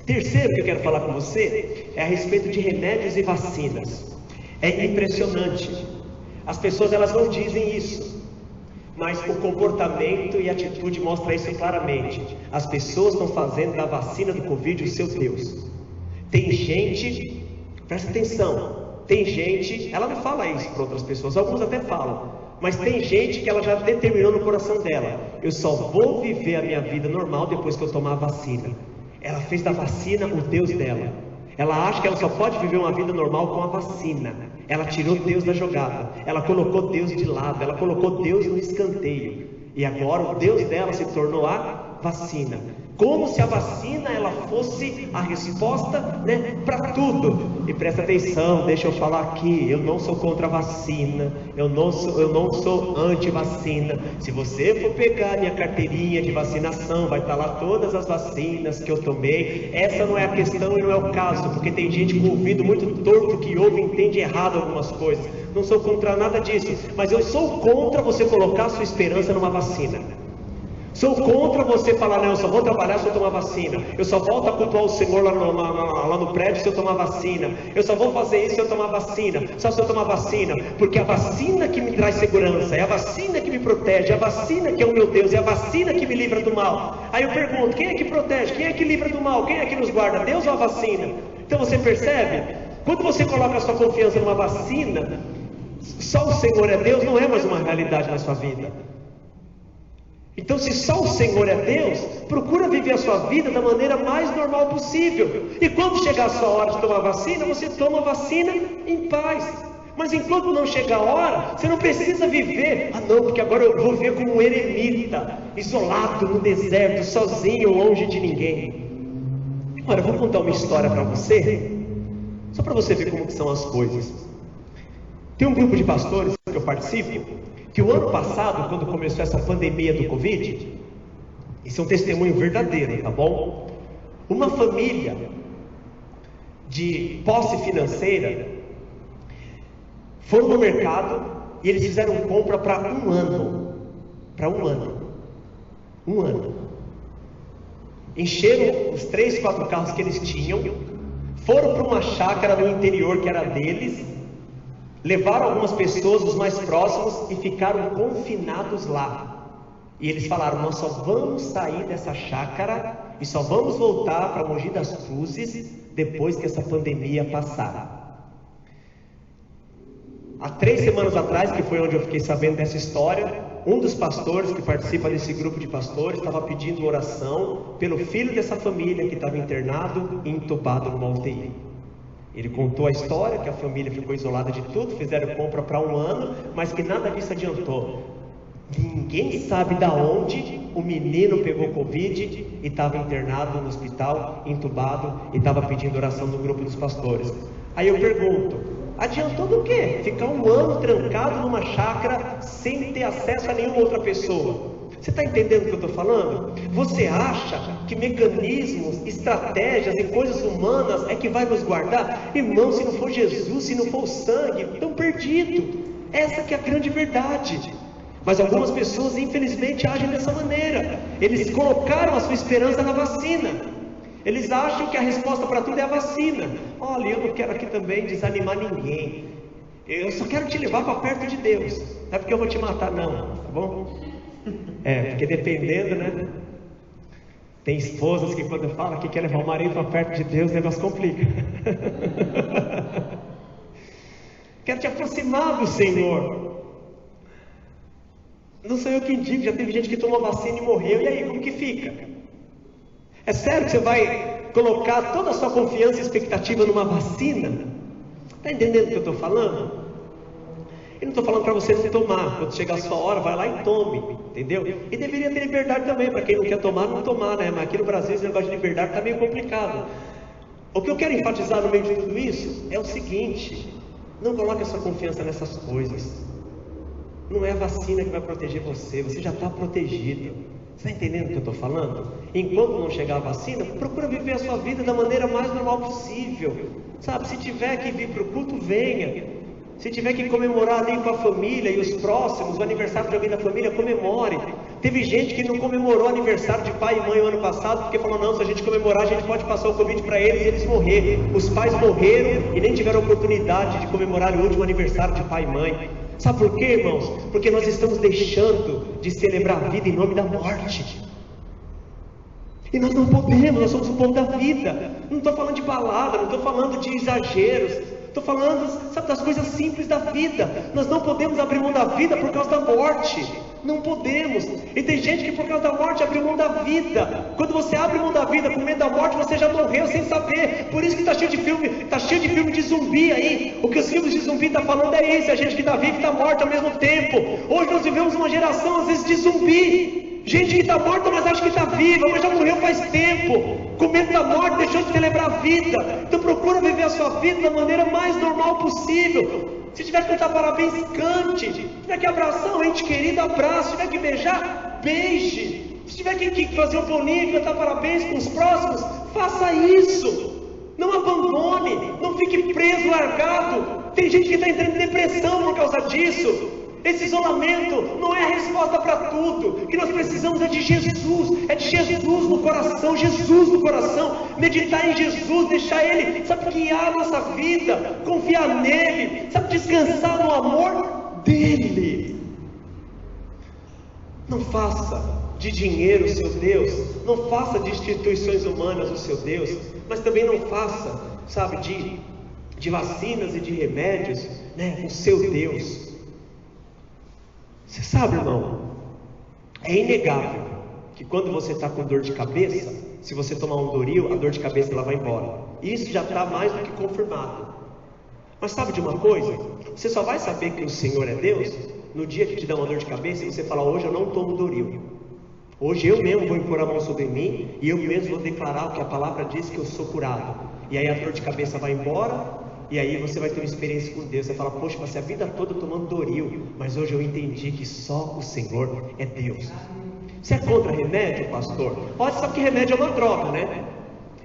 A: Terceiro que eu quero falar com você é a respeito de remédios e vacinas. É impressionante. As pessoas elas não dizem isso, mas o comportamento e a atitude mostra isso claramente. As pessoas estão fazendo da vacina do Covid o seu Deus. Tem gente, presta atenção, tem gente, ela não fala isso para outras pessoas, alguns até falam, mas tem gente que ela já determinou no coração dela, eu só vou viver a minha vida normal depois que eu tomar a vacina. Ela fez da vacina o Deus dela. Ela acha que ela só pode viver uma vida normal com a vacina. Ela tirou Deus da jogada, ela colocou Deus de lado, ela colocou Deus no escanteio. E agora o Deus dela se tornou a vacina. Como se a vacina ela fosse a resposta para tudo. E presta atenção, deixa eu falar aqui, eu não sou contra a vacina, eu não sou anti-vacina. Se você for pegar minha carteirinha de vacinação, vai estar lá todas as vacinas que eu tomei. Essa não é a questão e não é o caso, porque tem gente com o ouvido muito torto que ouve e entende errado algumas coisas. Não sou contra nada disso, mas eu sou contra você colocar a sua esperança numa vacina. Sou contra você falar, não, eu só vou trabalhar se eu tomar vacina. Eu só volto a cultuar o Senhor lá no prédio se eu tomar vacina. Eu só vou fazer isso se eu tomar vacina. Só se eu tomar vacina. Porque é a vacina que me traz segurança. É a vacina que me protege. É a vacina que é o meu Deus. É a vacina que me livra do mal. Aí eu pergunto, quem é que protege? Quem é que livra do mal? Quem é que nos guarda? Deus ou a vacina? Então você percebe? Quando você coloca a sua confiança numa vacina, só o Senhor é Deus, não é mais uma realidade na sua vida. Então, se só o Senhor é Deus, procura viver a sua vida da maneira mais normal possível. E quando chegar a sua hora de tomar vacina, você toma vacina em paz. Mas enquanto não chegar a hora, você não precisa viver. Ah não, porque agora eu vou viver como um eremita, isolado no deserto, sozinho, longe de ninguém. Agora, eu vou contar uma história para você, só para você ver como que são as coisas. Tem um grupo de pastores que eu participo, que o ano passado, quando começou essa pandemia do Covid, isso é um testemunho verdadeiro, tá bom? Uma família de posse financeira foram no mercado e eles fizeram compra para um ano. Para um ano. Um ano. Encheram os 3, 4 carros que eles tinham, foram para uma chácara no interior que era deles, levaram algumas pessoas, os mais próximos, e ficaram confinados lá. E eles falaram, nós só vamos sair dessa chácara e só vamos voltar para Mogi das Cruzes depois que essa pandemia passar. Há 3 semanas atrás, que foi onde eu fiquei sabendo dessa história, um dos pastores que participa desse grupo de pastores estava pedindo oração pelo filho dessa família que estava internado e entubado numa UTI. Ele contou a história, que a família ficou isolada de tudo, fizeram compra para um ano, mas que nada disso adiantou. Ninguém sabe de onde o menino pegou Covid e estava internado no hospital, entubado, e estava pedindo oração no grupo dos pastores. Aí eu pergunto, adiantou do quê? Ficar um ano trancado numa chácara sem ter acesso a nenhuma outra pessoa? Você está entendendo o que eu estou falando? Você acha que mecanismos, estratégias e coisas humanas é que vai nos guardar? Irmão, se não for Jesus, se não for o sangue, estão perdidos. Essa que é a grande verdade. Mas algumas pessoas infelizmente agem dessa maneira. Eles colocaram a sua esperança na vacina. Eles acham que a resposta para tudo é a vacina. Olha, eu não quero aqui também desanimar ninguém. Eu só quero te levar para perto de Deus. Não é porque eu vou te matar não, tá bom? Porque dependendo, né? Tem esposas que quando fala que quer levar o marido para perto de Deus, o negócio complica. Quero te aproximar do Senhor. Não sou eu que indico, já teve gente que tomou vacina e morreu. E aí, como que fica? É sério que você vai colocar toda a sua confiança e expectativa numa vacina? Está entendendo o que eu estou falando? Eu não estou falando para você não tomar. Quando chegar a sua hora, vai lá e tome, entendeu? E deveria ter liberdade também, para quem não quer tomar, não tomar, né? Mas aqui no Brasil esse negócio de liberdade está meio complicado. O que eu quero enfatizar no meio de tudo isso é o seguinte: não coloque a sua confiança nessas coisas. Não é a vacina que vai proteger você, você já está protegido. Você está entendendo o que eu estou falando? Enquanto não chegar a vacina, procura viver a sua vida da maneira mais normal possível. Sabe, se tiver que vir para o culto, venha. Se tiver que comemorar ali com a família e os próximos, o aniversário de alguém da família, comemore. Teve gente que não comemorou o aniversário de pai e mãe o ano passado, porque falou, não, se a gente comemorar, a gente pode passar o Covid para eles e eles morrer. Os pais morreram e nem tiveram oportunidade de comemorar o último aniversário de pai e mãe. Sabe por quê, irmãos? Porque nós estamos deixando de celebrar a vida em nome da morte. E nós não podemos, nós somos o povo da vida. Não estou falando de balada, não estou falando de exageros. Estou falando, sabe, das coisas simples da vida. Nós não podemos abrir mão da vida por causa da morte. Não podemos. E tem gente que por causa da morte abre mão da vida. Quando você abre mão da vida com medo da morte, você já morreu sem saber. Por isso que está cheio de filme de zumbi aí. O que os filmes de zumbi estão falando é isso. A gente que está vivo e está morto ao mesmo tempo. Hoje nós vivemos uma geração às vezes de zumbi. Gente que está morta, mas acha que está viva, mas já morreu faz tempo. Com medo da morte, deixou de celebrar a vida. Então procura viver a sua vida da maneira mais normal possível. Se tiver que cantar parabéns, cante. Se tiver que abraçar um ente querido, abraça. Se tiver que beijar, beije. Se tiver que fazer um boninho e cantar parabéns com os próximos, faça isso. Não abandone, não fique preso, largado. Tem gente que está entrando em depressão por causa disso. Esse isolamento não é a resposta para tudo. O que nós precisamos é de Jesus. É de Jesus no coração. Jesus no coração. Meditar em Jesus. Deixar Ele, sabe, guiar a nossa vida. Confiar nele. Sabe, descansar no amor dele. Não faça de dinheiro o seu Deus. Não faça de instituições humanas o seu Deus. Mas também não faça, sabe, de vacinas e de remédios, né, o seu Deus. Você sabe, irmão, é inegável que quando você está com dor de cabeça, se você tomar um Doril, a dor de cabeça ela vai embora. Isso já está mais do que confirmado. Mas sabe de uma coisa? Você só vai saber que o Senhor é Deus no dia que te dá uma dor de cabeça e você fala: hoje eu não tomo Doril. Hoje eu mesmo vou impor a mão sobre mim e eu mesmo vou declarar o que a palavra diz, que eu sou curado. E aí a dor de cabeça vai embora. E aí você vai ter uma experiência com Deus. Você fala: poxa, passei a vida toda tomando Doril, mas hoje eu entendi que só o Senhor é Deus. Você é contra remédio, pastor? Olha, sabe que remédio é uma droga, né?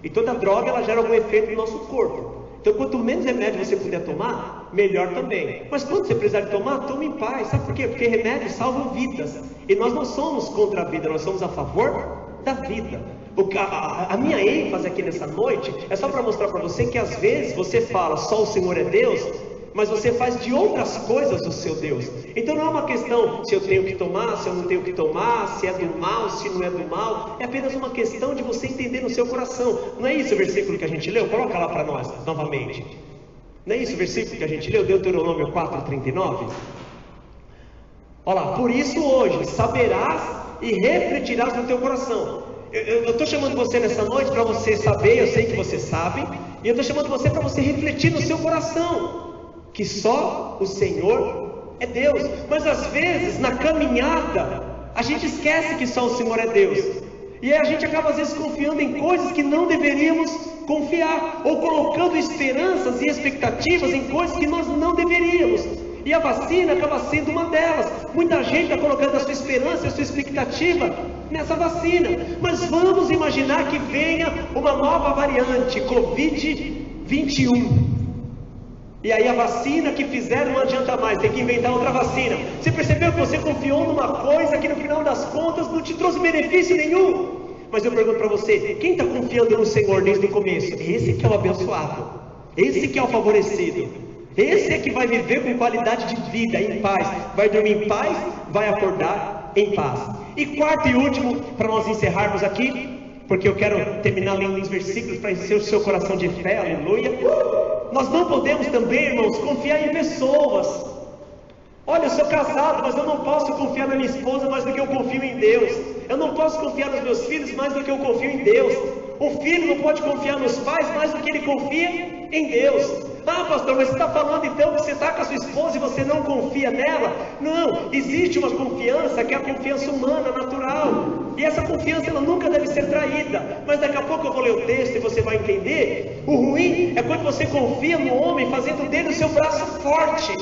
A: E toda droga ela gera algum efeito no nosso corpo. Então quanto menos remédio você puder tomar, melhor também. Mas quando você precisar de tomar, tome em paz. Sabe por quê? Porque remédios salvam vidas. E nós não somos contra a vida, nós somos a favor da vida. A minha ênfase aqui nessa noite é só para mostrar para você que às vezes você fala só o Senhor é Deus, mas você faz de outras coisas o seu Deus. Então não é uma questão se eu tenho que tomar, se eu não tenho que tomar, se é do mal, se não é do mal. É apenas uma questão de você entender no seu coração. Não é isso o versículo que a gente leu? Coloca lá para nós novamente. Não é isso o versículo que a gente leu? Deuteronômio 4:39. Olha lá: por isso hoje saberás e refletirás no teu coração. Eu estou chamando você nessa noite para você saber, eu sei que você sabe, e eu estou chamando você para você refletir no seu coração, que só o Senhor é Deus. Mas às vezes, na caminhada, a gente esquece que só o Senhor é Deus, e aí a gente acaba às vezes confiando em coisas que não deveríamos confiar, ou colocando esperanças e expectativas em coisas que nós não deveríamos. E a vacina acaba sendo uma delas. Muita gente está colocando a sua esperança, a sua expectativa nessa vacina. Mas vamos imaginar que venha uma nova variante, Covid-21. E aí a vacina que fizeram não adianta mais, tem que inventar outra vacina. Você percebeu que você confiou numa coisa que no final das contas não te trouxe benefício nenhum? Mas eu pergunto para você, quem está confiando no Senhor desde o começo? Esse que é o abençoado. Esse que é o favorecido. Esse é que vai viver com qualidade de vida, em paz. Vai dormir em paz, vai acordar em paz. E quarto e último, para nós encerrarmos aqui, porque eu quero terminar lendo uns versículos para encher o seu coração de fé, aleluia. Nós não podemos também, irmãos, confiar em pessoas. Olha, eu sou casado, mas eu não posso confiar na minha esposa mais do que eu confio em Deus. Eu não posso confiar nos meus filhos mais do que eu confio em Deus. Um filho não pode confiar nos pais mais do que ele confia em Deus. Ah, pastor, mas você está falando então que você está com a sua esposa e você não confia nela? Não, existe uma confiança que é a confiança humana, natural. E essa confiança ela nunca deve ser traída. Mas daqui a pouco eu vou ler o texto e você vai entender. O ruim é quando você confia no homem, fazendo dele o seu braço forte.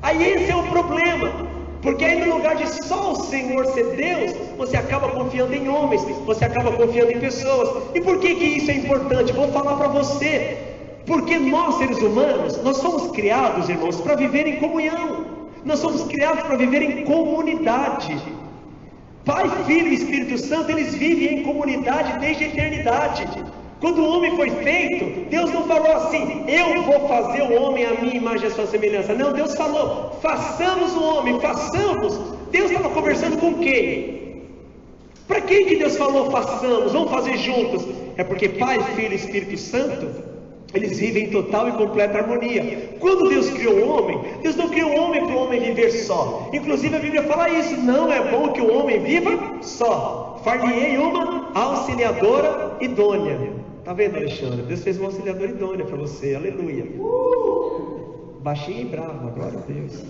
A: Aí esse é o problema. Porque aí no lugar de só o Senhor ser Deus, você acaba confiando em homens, você acaba confiando em pessoas. E por que isso é importante? Vou falar para você. Porque nós, seres humanos, nós somos criados, irmãos, para viver em comunhão. Nós somos criados para viver em comunidade. Pai, Filho e Espírito Santo, eles vivem em comunidade desde a eternidade. Quando o homem foi feito, Deus não falou assim: eu vou fazer o homem à minha imagem e à sua semelhança. Não, Deus falou: façamos o homem, façamos. Deus estava conversando com quem? Para quem que Deus falou façamos, vamos fazer juntos? É porque Pai, Filho e Espírito Santo, eles vivem em total e completa harmonia. Quando Deus criou o homem, Deus não criou o homem para o homem viver só. Inclusive a Bíblia fala isso: não é bom que o homem viva só. Far-lhe-ei uma auxiliadora idônea. Está vendo, Alexandre? Deus fez uma auxiliadora idônea para você, aleluia. Baixinho e bravo, glória a Deus.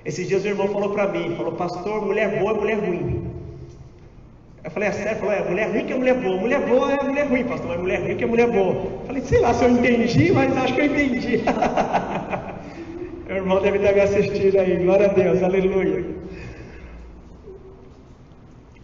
A: Esses dias o irmão falou para mim, falou: pastor, mulher boa é mulher ruim. Eu falei: é sério? Falou: é mulher ruim que é mulher boa. Mulher boa é mulher ruim, pastor, mas mulher ruim que é mulher boa. Eu falei: sei lá se eu entendi, mas acho que eu entendi. O irmão deve estar me assistindo aí, glória a Deus, aleluia.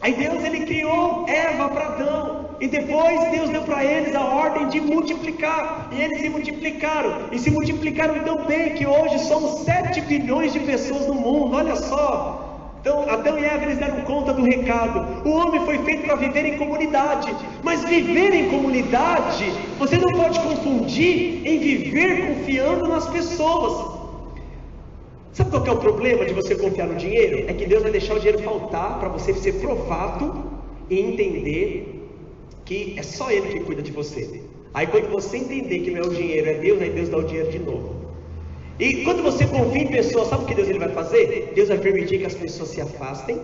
A: Aí Deus ele criou Eva para Adão, e depois Deus deu para eles a ordem de multiplicar, e eles se multiplicaram tão bem que hoje somos 7 bilhões de pessoas no mundo, olha só. Então Adão e Eva eles deram conta do recado. O homem foi feito para viver em comunidade, mas viver em comunidade, você não pode confundir em viver confiando nas pessoas. Sabe qual que é o problema de você confiar no dinheiro? É que Deus vai deixar o dinheiro faltar para você ser provado e entender que é só Ele que cuida de você. Aí quando você entender que não é o dinheiro, é Deus, aí Deus dá o dinheiro de novo. E quando você confia em pessoas, sabe o que Deus ele vai fazer? Deus vai permitir que as pessoas se afastem,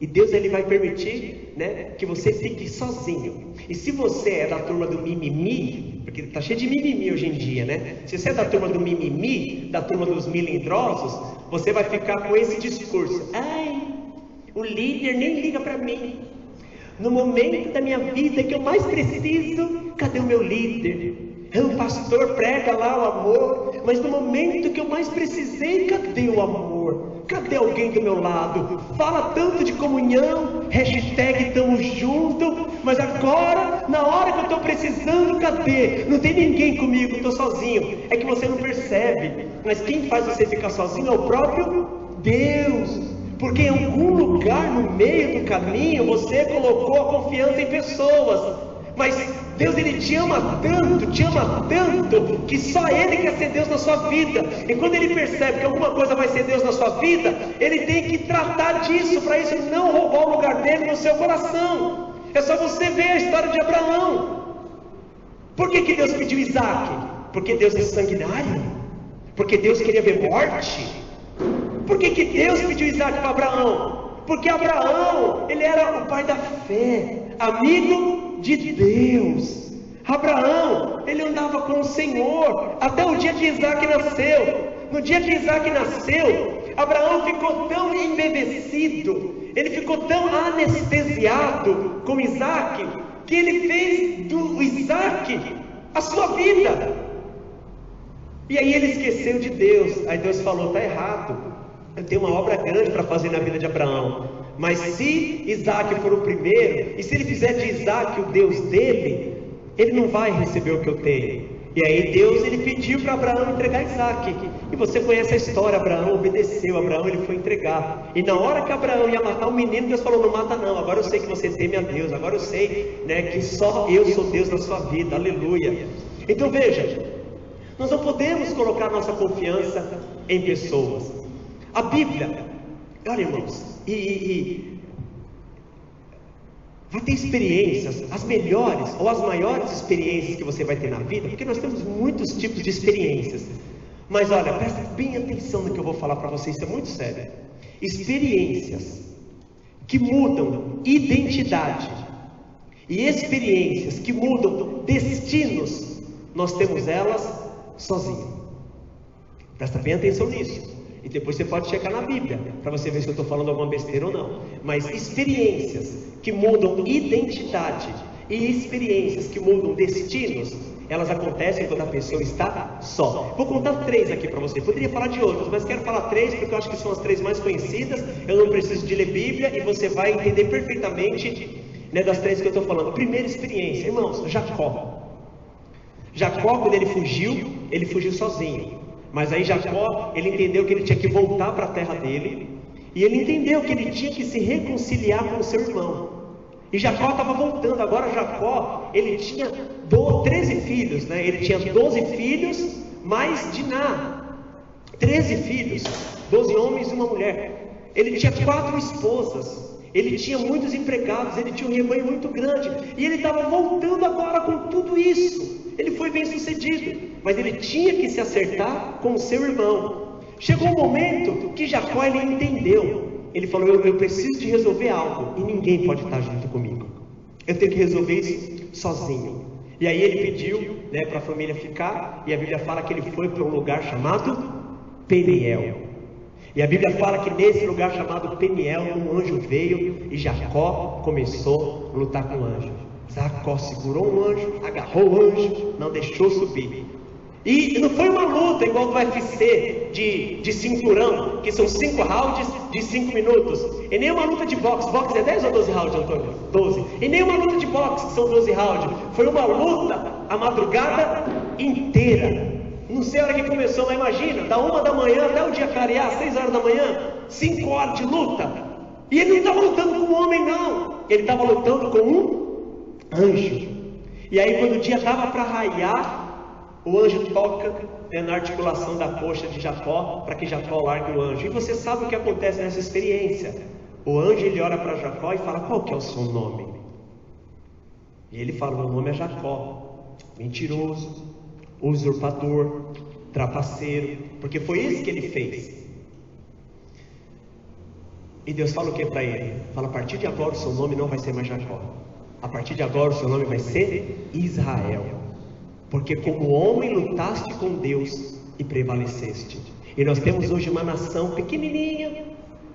A: e Deus ele vai permitir, né, que você fique sozinho. E se você é da turma do mimimi, porque está cheio de mimimi hoje em dia, né? Se você é da turma do mimimi, da turma dos melindrosos, você vai ficar com esse discurso: ai, o líder nem liga para mim. No momento da minha vida que eu mais preciso, cadê o meu líder? O pastor prega lá o amor, mas no momento que eu mais precisei, cadê o amor? Cadê alguém do meu lado? Fala tanto de comunhão, hashtag tamo junto, mas agora, na hora que eu estou precisando, cadê? Não tem ninguém comigo, estou sozinho. É que você não percebe, mas quem faz você ficar sozinho é o próprio Deus. Porque em algum lugar no meio do caminho, você colocou a confiança em pessoas. Mas Deus ele te ama tanto, que só Ele quer ser Deus na sua vida. E quando Ele percebe que alguma coisa vai ser Deus na sua vida, Ele tem que tratar disso, para isso não roubar o lugar dele no seu coração. É só você ver a história de Abraão. Por que Deus pediu Isaac? Porque Deus é sanguinário? Porque Deus queria ver morte? Por que Deus pediu Isaac para Abraão? Porque Abraão, ele era o pai da fé, amigo de Deus. Abraão, ele andava com o Senhor até o dia que Isaac nasceu. No dia que Isaac nasceu, Abraão ficou tão embevecido, ele ficou tão anestesiado com Isaac, que ele fez do Isaac a sua vida. E aí ele esqueceu de Deus. Aí Deus falou: está errado, eu tenho uma obra grande para fazer na vida de Abraão. Mas se Isaac for o primeiro, e se ele fizer de Isaac o Deus dele, ele não vai receber o que eu tenho. E aí Deus ele pediu para Abraão entregar Isaac. E você conhece a história, Abraão obedeceu, Abraão ele foi entregar. E na hora que Abraão ia matar o menino, Deus falou: não mata não, agora eu sei que você teme a Deus, agora eu sei, né, que só eu sou Deus na sua vida, aleluia. Então veja, nós não podemos colocar nossa confiança em pessoas. A Bíblia, olha irmãos, vai ter experiências, as melhores ou as maiores experiências que você vai ter na vida, porque nós temos muitos tipos de experiências. Mas olha, presta bem atenção no que eu vou falar para vocês, isso é muito sério. Experiências que mudam identidade e experiências que mudam destinos, nós temos elas sozinhos. Presta bem atenção nisso. E depois você pode checar na Bíblia, para você ver se eu estou falando alguma besteira ou não. Mas experiências que mudam identidade e experiências que mudam destinos, elas acontecem quando a pessoa está só. Vou contar 3 aqui para você. Poderia falar de outras, mas quero falar 3 porque eu acho que são as 3 mais conhecidas. Eu não preciso de ler Bíblia e você vai entender perfeitamente, né, das 3 que eu estou falando. Primeira experiência, irmãos, Jacó. Jacó, quando ele fugiu sozinho. Mas aí Jacó, ele entendeu que ele tinha que voltar para a terra dele, e ele entendeu que ele tinha que se reconciliar com o seu irmão. E Jacó estava voltando. Agora Jacó, ele tinha 13 filhos, né? Ele tinha 12 filhos, mais Diná, 13 filhos, 12 homens e uma mulher. Ele tinha 4 esposas, ele tinha muitos empregados, ele tinha um rebanho muito grande, e ele estava voltando agora com tudo isso. Ele foi bem sucedido, mas ele tinha que se acertar com o seu irmão. Chegou um momento que Jacó ele entendeu. Ele falou: eu preciso de resolver algo, e ninguém pode estar junto comigo. Eu tenho que resolver isso sozinho. E aí ele pediu, né, para a família ficar, e a Bíblia fala que ele foi para um lugar chamado Peniel. E a Bíblia fala que nesse lugar chamado Peniel, um anjo veio, e Jacó começou a lutar com o anjo. Jacó segurou um anjo, agarrou o anjo, não deixou subir. E não foi uma luta igual do UFC, de cinturão, que são 5 rounds de 5 minutos. E nem uma luta de boxe. Boxe é 10 ou 12 rounds, Antônio? 12. E nem uma luta de boxe, que são 12 rounds. Foi uma luta a madrugada inteira. Não sei a hora que começou, mas imagina, da 1 da manhã até o dia clarear, 6 horas da manhã, 5 horas de luta. E ele não estava lutando com um homem, não. Ele estava lutando com um anjo. E aí quando o dia estava para raiar, o anjo toca na articulação da coxa de Jacó, para que Jacó largue o anjo. E você sabe o que acontece nessa experiência. O anjo, ele olha para Jacó e fala: qual que é o seu nome? E ele fala: meu nome é Jacó. Mentiroso, usurpador, trapaceiro, porque foi isso que ele fez. E Deus fala o que para ele? Fala: a partir de agora o seu nome não vai ser mais Jacó. A partir de agora o seu nome vai ser Israel. Porque como homem lutaste com Deus e prevaleceste. E nós temos hoje uma nação pequenininha,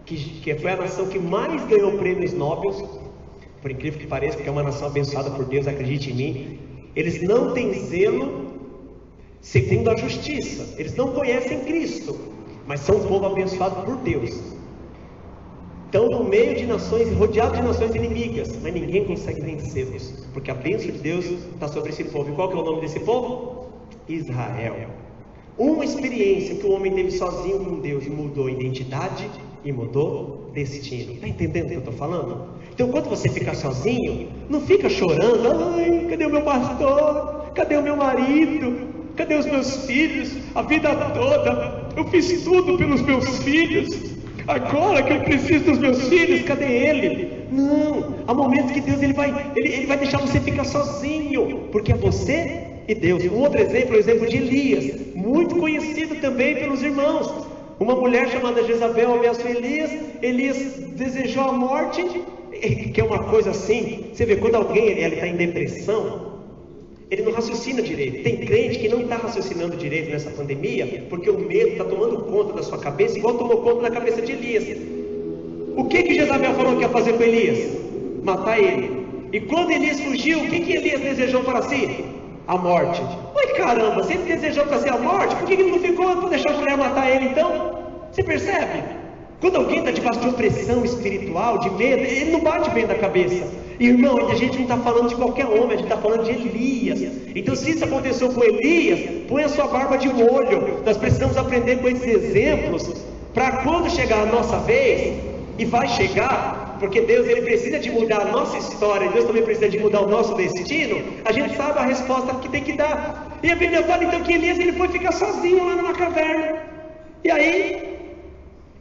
A: que foi a nação que mais ganhou prêmios Nobel, por incrível que pareça, porque é uma nação abençoada por Deus, acredite em mim. Eles não têm zelo segundo a justiça, eles não conhecem Cristo, mas são um povo abençoado por Deus. Estão no meio de nações, rodeados de nações inimigas, mas ninguém consegue vencê-los, porque a bênção de Deus está sobre esse povo. E qual que é o nome desse povo? Israel. Uma experiência que o homem teve sozinho com Deus mudou identidade e mudou destino. Está entendendo o que eu estou falando? Então quando você fica sozinho, não fica chorando: ai, cadê o meu pastor? Cadê o meu marido? Cadê os meus filhos? A vida toda eu fiz tudo pelos meus filhos. Agora que eu preciso dos meus filhos, cadê ele? Não, há momentos que Deus ele vai deixar você ficar sozinho, porque é você e Deus. Um outro exemplo é o exemplo de Elias, muito conhecido também pelos irmãos. Uma mulher chamada Jezabel ameaçou Elias. Elias desejou a morte, que é uma coisa assim. Você vê, quando alguém está em depressão, ele não raciocina direito. Tem crente que não está raciocinando direito nessa pandemia, porque o medo está tomando conta da sua cabeça, igual tomou conta da cabeça de Elias. O que Jezabel falou que ia fazer com Elias? Matar ele. E quando Elias fugiu, o que Elias desejou para si? A morte. Oi, caramba, se ele desejou para si a morte, por que ele não ficou para deixar a mulher matar ele então? Você percebe? Quando alguém está debaixo de opressão espiritual, de medo, ele não bate bem da cabeça. Irmão, a gente não está falando de qualquer homem, a gente está falando de Elias. Então se isso aconteceu com Elias, põe a sua barba de molho. Nós precisamos aprender com esses exemplos, para quando chegar a nossa vez, e vai chegar, porque Deus ele precisa de mudar a nossa história, Deus também precisa de mudar o nosso destino, a gente sabe a resposta que tem que dar. E a Bíblia fala então que Elias ele foi ficar sozinho lá numa caverna. E aí,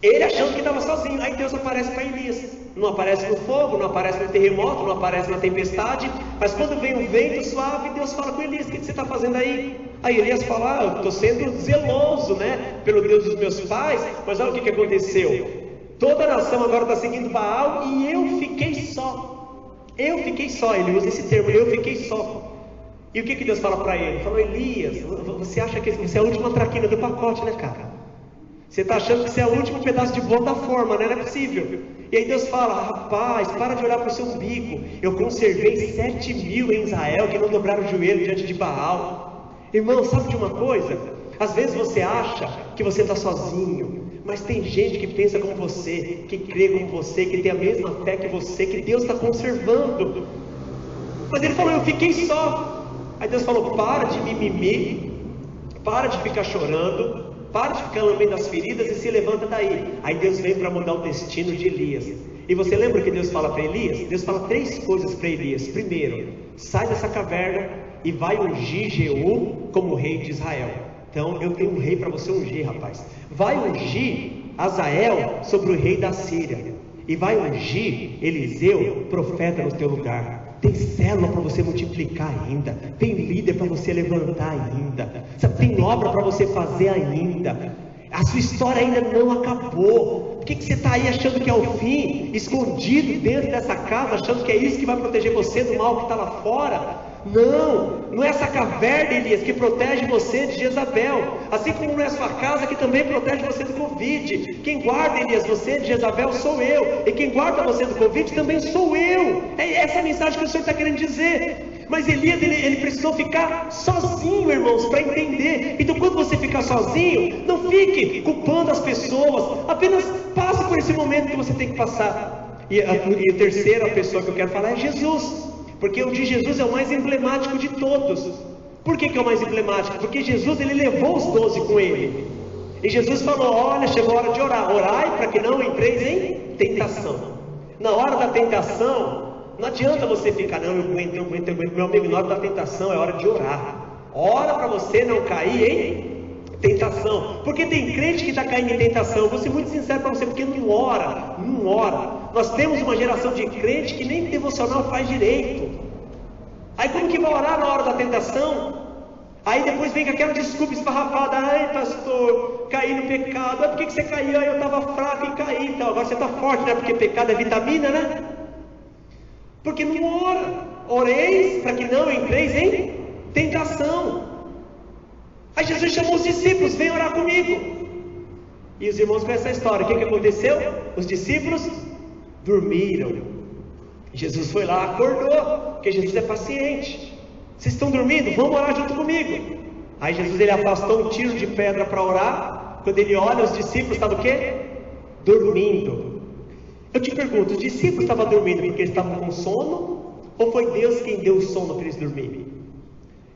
A: ele achando que estava sozinho, aí Deus aparece para Elias. Não aparece no fogo, não aparece no terremoto, não aparece na tempestade, mas quando vem um vento suave, Deus fala com Elias: o que você está fazendo aí? Aí Elias fala: eu estou sendo zeloso, pelo Deus dos meus pais. Mas olha o que aconteceu. Toda a nação agora está seguindo Baal e eu fiquei só. Eu fiquei só, ele usa esse termo, eu fiquei só. E o que Deus fala para ele? Ele falou: Elias, você acha que você é a última traquina do pacote, né, cara? Você está achando que você é o último pedaço de bolo da forma, né? Não é possível. E aí Deus fala: rapaz, para de olhar para o seu umbigo. Eu conservei 7.000 em Israel que não dobraram o joelho diante de Baal. Irmão, sabe de uma coisa? Às vezes você acha que você está sozinho, mas tem gente que pensa como você, que crê como você, que tem a mesma fé que você, que Deus está conservando. Mas ele falou: eu fiquei só. Aí Deus falou: para de mimimi, para de ficar chorando, para de ficar lambendo as feridas e se levanta daí. Aí Deus vem para mudar o destino de Elias. E você lembra o que Deus fala para Elias? Deus fala 3 coisas para Elias. Primeiro, sai dessa caverna e vai ungir Jeú como rei de Israel. Então eu tenho um rei para você ungir, rapaz. Vai ungir Azael sobre o rei da Síria. E vai ungir Eliseu, profeta, no teu lugar. Tem célula para você multiplicar ainda. Tem líder para você levantar ainda. Tem obra para você fazer ainda. A sua história ainda não acabou. Por que você está aí achando que é o fim? Escondido dentro dessa casa, achando que é isso que vai proteger você do mal que está lá fora? Não é essa caverna, Elias, que protege você de Jezabel. Assim como não é a sua casa que também protege você do Covid. Quem guarda, Elias, você de Jezabel sou eu. E quem guarda você do Covid também sou eu. É essa a mensagem que o Senhor está querendo dizer. Mas Elias, ele precisou ficar sozinho, irmãos, para entender. Então quando você ficar sozinho, não fique culpando as pessoas, apenas passe por esse momento que você tem que passar. E a terceira pessoa que eu quero falar é Jesus, porque o de Jesus é o mais emblemático de todos. Por que é o mais emblemático? Porque Jesus, ele levou os 12 com ele, e Jesus falou: olha, chegou a hora de orar, orai para que não entreis em tentação. Na hora da tentação, não adianta você ficar, não, eu aguento, meu amigo, na hora da tentação é hora de orar. Ora para você não cair em tentação, porque tem crente que está caindo em tentação. Eu vou ser muito sincero para você, porque não ora. Nós temos uma geração de crente que nem devocional faz direito. Aí como que vai orar na hora da tentação? Aí depois vem com aquela desculpa esfarrapada: ai pastor, caí no pecado. Por que você caiu? Aí eu estava fraco e caí, então agora você está forte, né? Porque pecado é vitamina, né? Porque não ora. Oreis para que não entreis em tentação. Aí Jesus chamou os discípulos: vem orar comigo. E os irmãos conhecem essa história. O que aconteceu? Os discípulos dormiram. Jesus foi lá, acordou, porque Jesus é paciente. Vocês estão dormindo? Vamos orar junto comigo. Aí Jesus, ele afastou um tiro de pedra para orar. Quando ele olha, os discípulos estavam o quê? Dormindo. Eu te pergunto, os discípulos estavam dormindo porque eles estavam com sono? Ou foi Deus quem deu o sono para eles dormirem?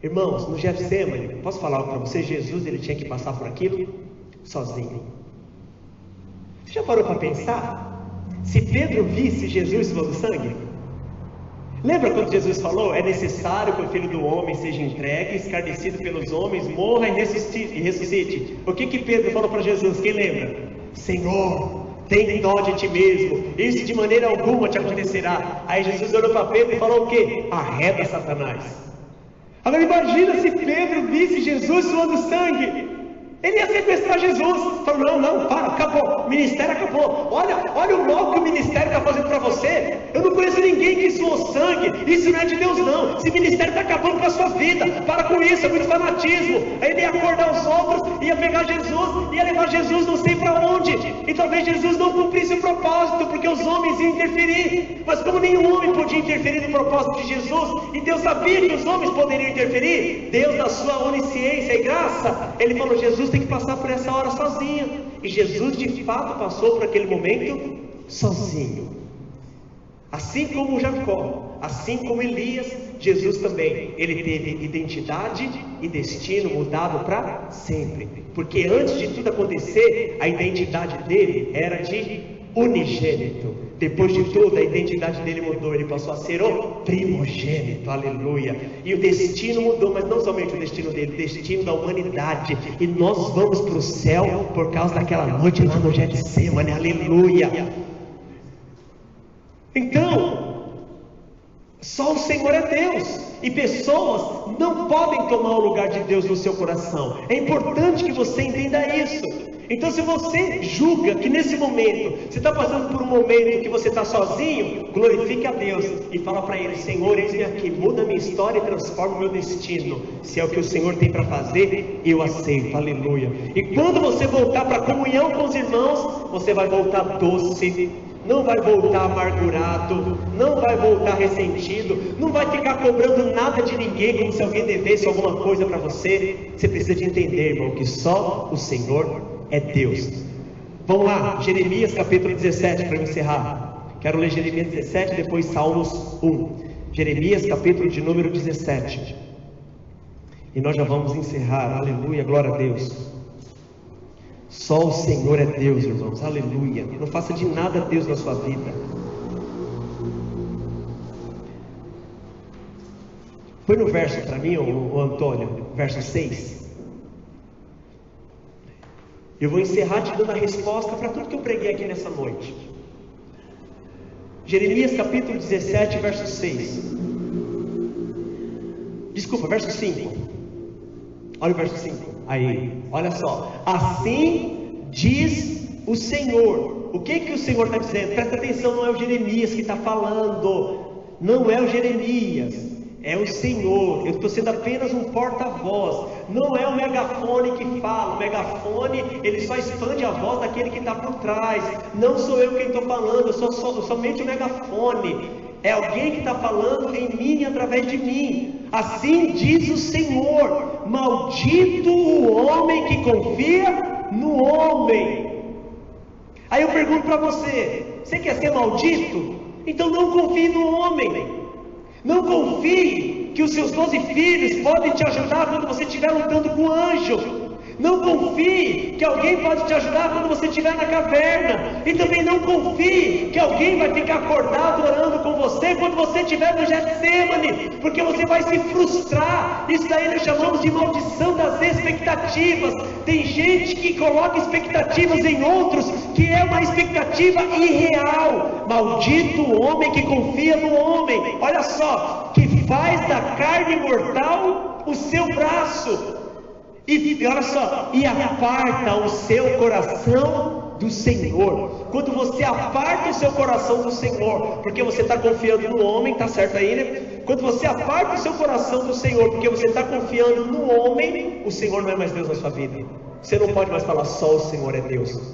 A: Irmãos, no Getsemane, posso falar algo para vocês? Jesus, ele tinha que passar por aquilo sozinho. Você já parou para pensar? Se Pedro visse Jesus suando sangue? Lembra quando Jesus falou: é necessário que o Filho do Homem seja entregue, escarnecido pelos homens, morra e ressuscite. O que Pedro falou para Jesus? Quem lembra? Senhor, tem dó de ti mesmo, isso de maneira alguma te acontecerá. Aí Jesus olhou para Pedro e falou o quê? Arreda Satanás. Agora imagina se Pedro visse Jesus suando sangue. Ele ia sequestrar Jesus. Falou: não, para, acabou, o ministério acabou. Olha o mal que o ministério está fazendo para você. Eu não conheço ninguém que suou sangue. Isso não é de Deus não. Esse ministério está acabando com a sua vida. Para com isso, é muito fanatismo. Aí ele ia acordar os outros, ia pegar Jesus, ia levar Jesus não sei para onde. E talvez Jesus não cumprisse o propósito, porque os homens iam interferir. Mas como nenhum homem podia interferir no propósito de Jesus, e Deus sabia que os homens poderiam interferir, Deus, na sua onisciência e graça, ele falou: Jesus tem que passar por essa hora sozinho. E Jesus de fato passou por aquele momento sozinho. Assim como Jacó, assim como Elias, Jesus também, ele teve identidade e destino mudado para sempre. Porque antes de tudo acontecer, a identidade dele era de unigênito. Depois de tudo, a identidade dele mudou, ele passou a ser o primogênito, aleluia. E o destino mudou, mas não somente o destino dele, o destino da humanidade. E nós vamos para o céu por causa daquela noite lá no Getsemane, aleluia. Então, só o Senhor é Deus, e pessoas não podem tomar o lugar de Deus no seu coração. É importante que você entenda isso. Então, se você julga que nesse momento você está passando por um momento que você está sozinho, glorifique a Deus e fala para Ele: Senhor, eis-me aqui, muda a minha história e transforma o meu destino. Se é o que o Senhor tem para fazer, eu aceito, aleluia. E quando você voltar para a comunhão com os irmãos, você vai voltar doce, não vai voltar amargurado, não vai voltar ressentido, não vai ficar cobrando nada de ninguém como se alguém devesse alguma coisa para você. Você precisa de entender, irmão, que só o Senhor é Deus. Vamos lá, Jeremias capítulo 17 para encerrar. Quero ler Jeremias 17, depois Salmos 1. Jeremias capítulo de número 17. E nós já vamos encerrar, aleluia, glória a Deus. Só o Senhor é Deus, irmãos, aleluia. Não faça de nada Deus na sua vida. Põe no verso para mim, o Antônio, verso 6. Eu vou encerrar te dando a resposta para tudo que eu preguei aqui nessa noite. Jeremias capítulo 17, verso 6. Desculpa, verso 5. Olha o verso 5. Aí, olha só. Assim diz o Senhor. O que o Senhor está dizendo? Presta atenção, não é o Jeremias que está falando. Não é o Jeremias, é o Senhor. Eu estou sendo apenas um porta-voz. Não é o megafone que fala. O megafone, ele só expande a voz daquele que está por trás. Não sou eu quem estou falando, eu sou somente o megafone. é alguém que está falando em mim e através de mim. Assim diz o Senhor: maldito o homem que confia no homem. Aí eu pergunto para você: você quer ser maldito? Então não confie no homem. Não confie que os seus 12 filhos podem te ajudar quando você estiver lutando com o anjo. Não confie que alguém pode te ajudar quando você estiver na caverna. E também não confie que alguém vai ficar acordado orando com você quando você estiver no Getsemane, porque você vai se frustrar. Isso daí nós chamamos de maldição das expectativas. Tem gente que coloca expectativas em outros, que é uma expectativa irreal. Maldito o homem que confia no homem. Olha só, que faz da carne mortal o seu braço. E olha só, e aparta o seu coração do Senhor. Quando você aparta o seu coração do Senhor, porque você está confiando no homem, está certo aí, né? Quando você aparta o seu coração do Senhor, porque você está confiando no homem, o Senhor não é mais Deus na sua vida. Você não pode mais falar só o Senhor é Deus.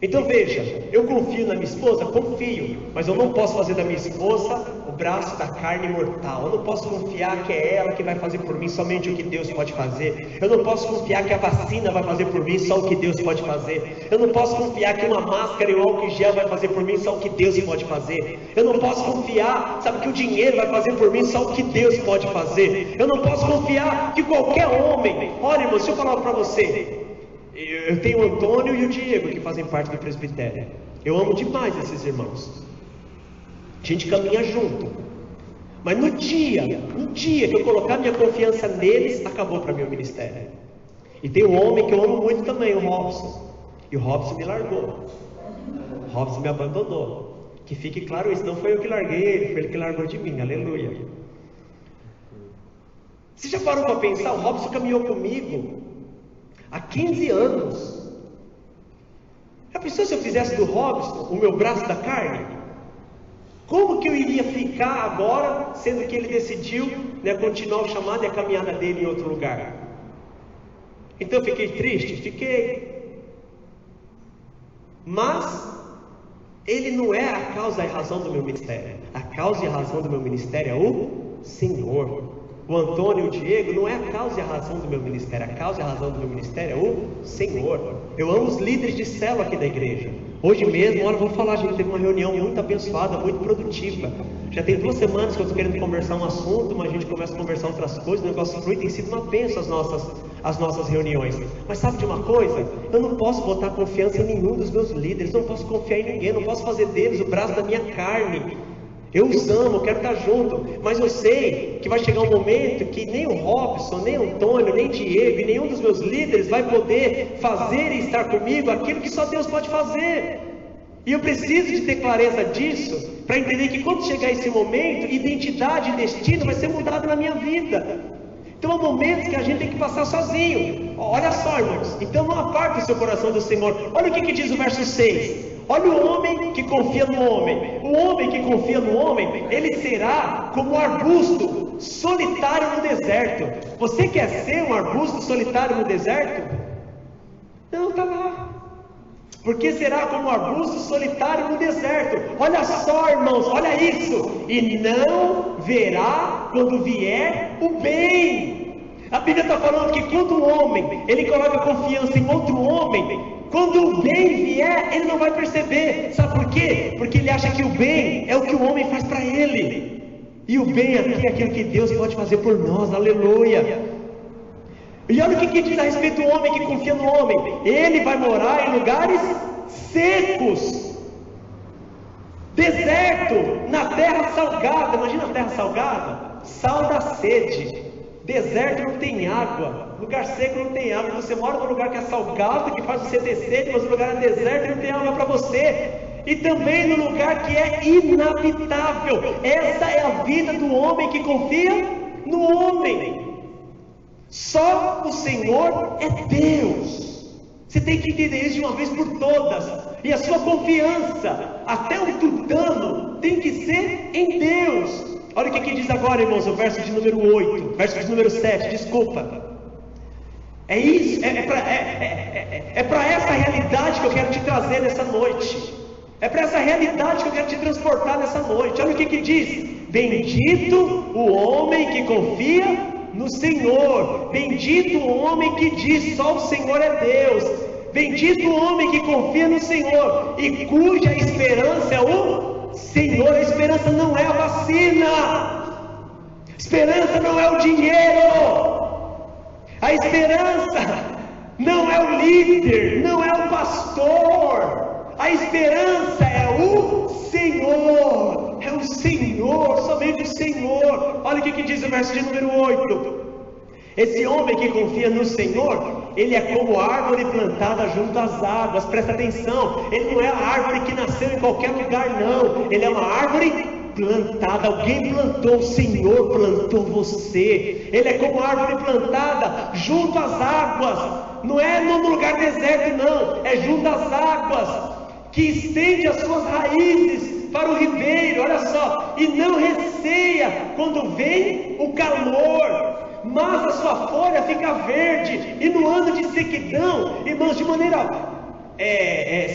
A: Então veja, eu confio na minha esposa? Confio, mas eu não posso fazer da minha esposa o braço da carne mortal. Eu não posso confiar que é ela que vai fazer por mim somente o que Deus pode fazer. Eu não posso confiar que a vacina vai fazer por mim só o que Deus pode fazer. Eu não posso confiar que uma máscara e um álcool em gel vai fazer por mim só o que Deus pode fazer. Eu não posso confiar, sabe, que o dinheiro vai fazer por mim só o que Deus pode fazer. Eu não posso confiar que qualquer homem... Olha, irmão, se eu falar para você... Eu tenho o Antônio e o Diego que fazem parte do presbitério. Eu amo demais esses irmãos. A gente caminha junto. Mas no dia que eu colocar minha confiança neles, acabou para mim o ministério. E tem um homem que eu amo muito também, o Robson. E o Robson me largou. O Robson me abandonou. Que fique claro isso, não foi eu que larguei ele, foi ele que largou de mim, aleluia. Você já parou para pensar? O Robson caminhou comigo há 15 anos. Já pensou se eu fizesse do Robson o meu braço da carne? Como que eu iria ficar agora, sendo que ele decidiu, né, continuar o chamado e a caminhada dele em outro lugar? Então eu fiquei triste? Fiquei. Mas ele não é a causa e a razão do meu ministério. A causa e a razão do meu ministério é o Senhor. O Antônio e o Diego não é a causa e a razão do meu ministério. A causa e a razão do meu ministério é o Senhor. Eu amo os líderes de célula aqui da igreja. Hoje mesmo, olha, eu vou falar, a gente teve uma reunião muito abençoada, muito produtiva. Já tem 2 semanas que eu estou querendo conversar um assunto, mas a gente começa a conversar outras coisas, o negócio flui, tem sido uma bênção as nossas reuniões. Mas sabe de uma coisa? Eu não posso botar confiança em nenhum dos meus líderes, não posso confiar em ninguém, não posso fazer deles o braço da minha carne. Eu os amo, quero estar junto, mas eu sei que vai chegar um momento que nem o Robson, nem o Antônio, nem o Diego e nenhum dos meus líderes vai poder fazer e estar comigo aquilo que só Deus pode fazer. E eu preciso de ter clareza disso, para entender que quando chegar esse momento, identidade e destino vai ser mudado na minha vida. Então há momentos que a gente tem que passar sozinho. Olha só, irmãos, então não aparte o seu coração do Senhor. Olha o que diz o verso 6. Olha o homem que confia no homem. O homem que confia no homem, ele será como um arbusto solitário no deserto. Você quer ser um arbusto solitário no deserto? Não, está lá. Porque será como um arbusto solitário no deserto. Olha só, irmãos, olha isso. E não verá quando vier o bem. A Bíblia está falando que quando um homem, ele coloca confiança em outro homem, quando o bem vier, ele não vai perceber. Sabe por quê? Porque ele acha que o bem é o que o homem faz para ele. E o bem aqui é aquilo que Deus pode fazer por nós, aleluia. E olha o que diz a respeito do homem que confia no homem. Ele vai morar em lugares secos, deserto, na terra salgada. Imagina a terra salgada, sal da sede. Deserto não tem água, lugar seco não tem água. Você mora num lugar que é salgado, que faz você ter sede, mas o lugar é deserto e não tem água para você. E também no lugar que é inabitável. Essa é a vida do homem que confia no homem. Só o Senhor é Deus. Você tem que entender isso de uma vez por todas. E a sua confiança, até o tutano, tem que ser em Deus. Olha o que diz agora, irmãos, o verso de número 8, verso de número 7, desculpa. É isso, é para essa realidade que eu quero te trazer nessa noite. É para essa realidade que eu quero te transportar nessa noite. Olha o que diz: bendito o homem que confia no Senhor. Bendito o homem que diz: só o Senhor é Deus. Bendito o homem que confia no Senhor e cuja esperança é o Senhor. A esperança não é a vacina. A esperança não é o dinheiro. A esperança não é o líder, não é o pastor. A esperança é o Senhor. É o Senhor, somente o Senhor. Olha o que diz o verso de número 8. Esse homem que confia no Senhor, ele é como árvore plantada junto às águas. Presta atenção, ele não é a árvore que nasceu em qualquer lugar, não. Ele é uma árvore plantada. Alguém plantou, o Senhor plantou você. Ele é como árvore plantada junto às águas. Não é num lugar deserto, não. É junto às águas, que estende as suas raízes para o ribeiro. Olha só, e não receia quando vem o calor, mas a sua folha fica verde. E no ano de sequidão, irmãos, de maneira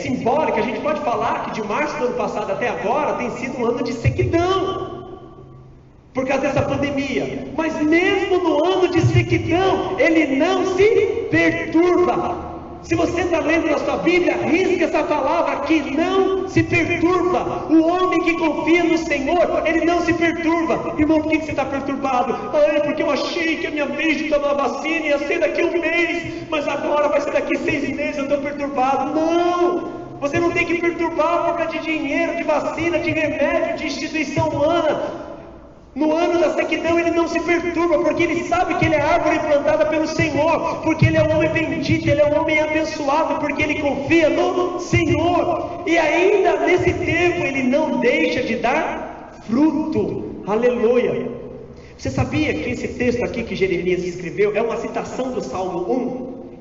A: simbólica, a gente pode falar que de março do ano passado até agora tem sido um ano de sequidão, por causa dessa pandemia. Mas mesmo no ano de sequidão, ele não se perturba. Se você está lendo na sua Bíblia, risca essa palavra, que não se perturba. O homem que confia no Senhor, ele não se perturba. Irmão, por que você está perturbado? É porque eu achei que a minha vez de tomar vacina ia ser daqui a um mês, mas agora vai ser daqui 6 meses, eu estou perturbado. Não! Você não tem que perturbar por causa de dinheiro, de vacina, de remédio, de instituição humana. No ano da sequidão ele não se perturba, porque ele sabe que ele é árvore plantada pelo Senhor, porque ele é um homem bendito, ele é um homem abençoado, porque ele confia no Senhor. E ainda nesse tempo ele não deixa de dar fruto. Aleluia. Você sabia que esse texto aqui que Jeremias escreveu é uma citação do Salmo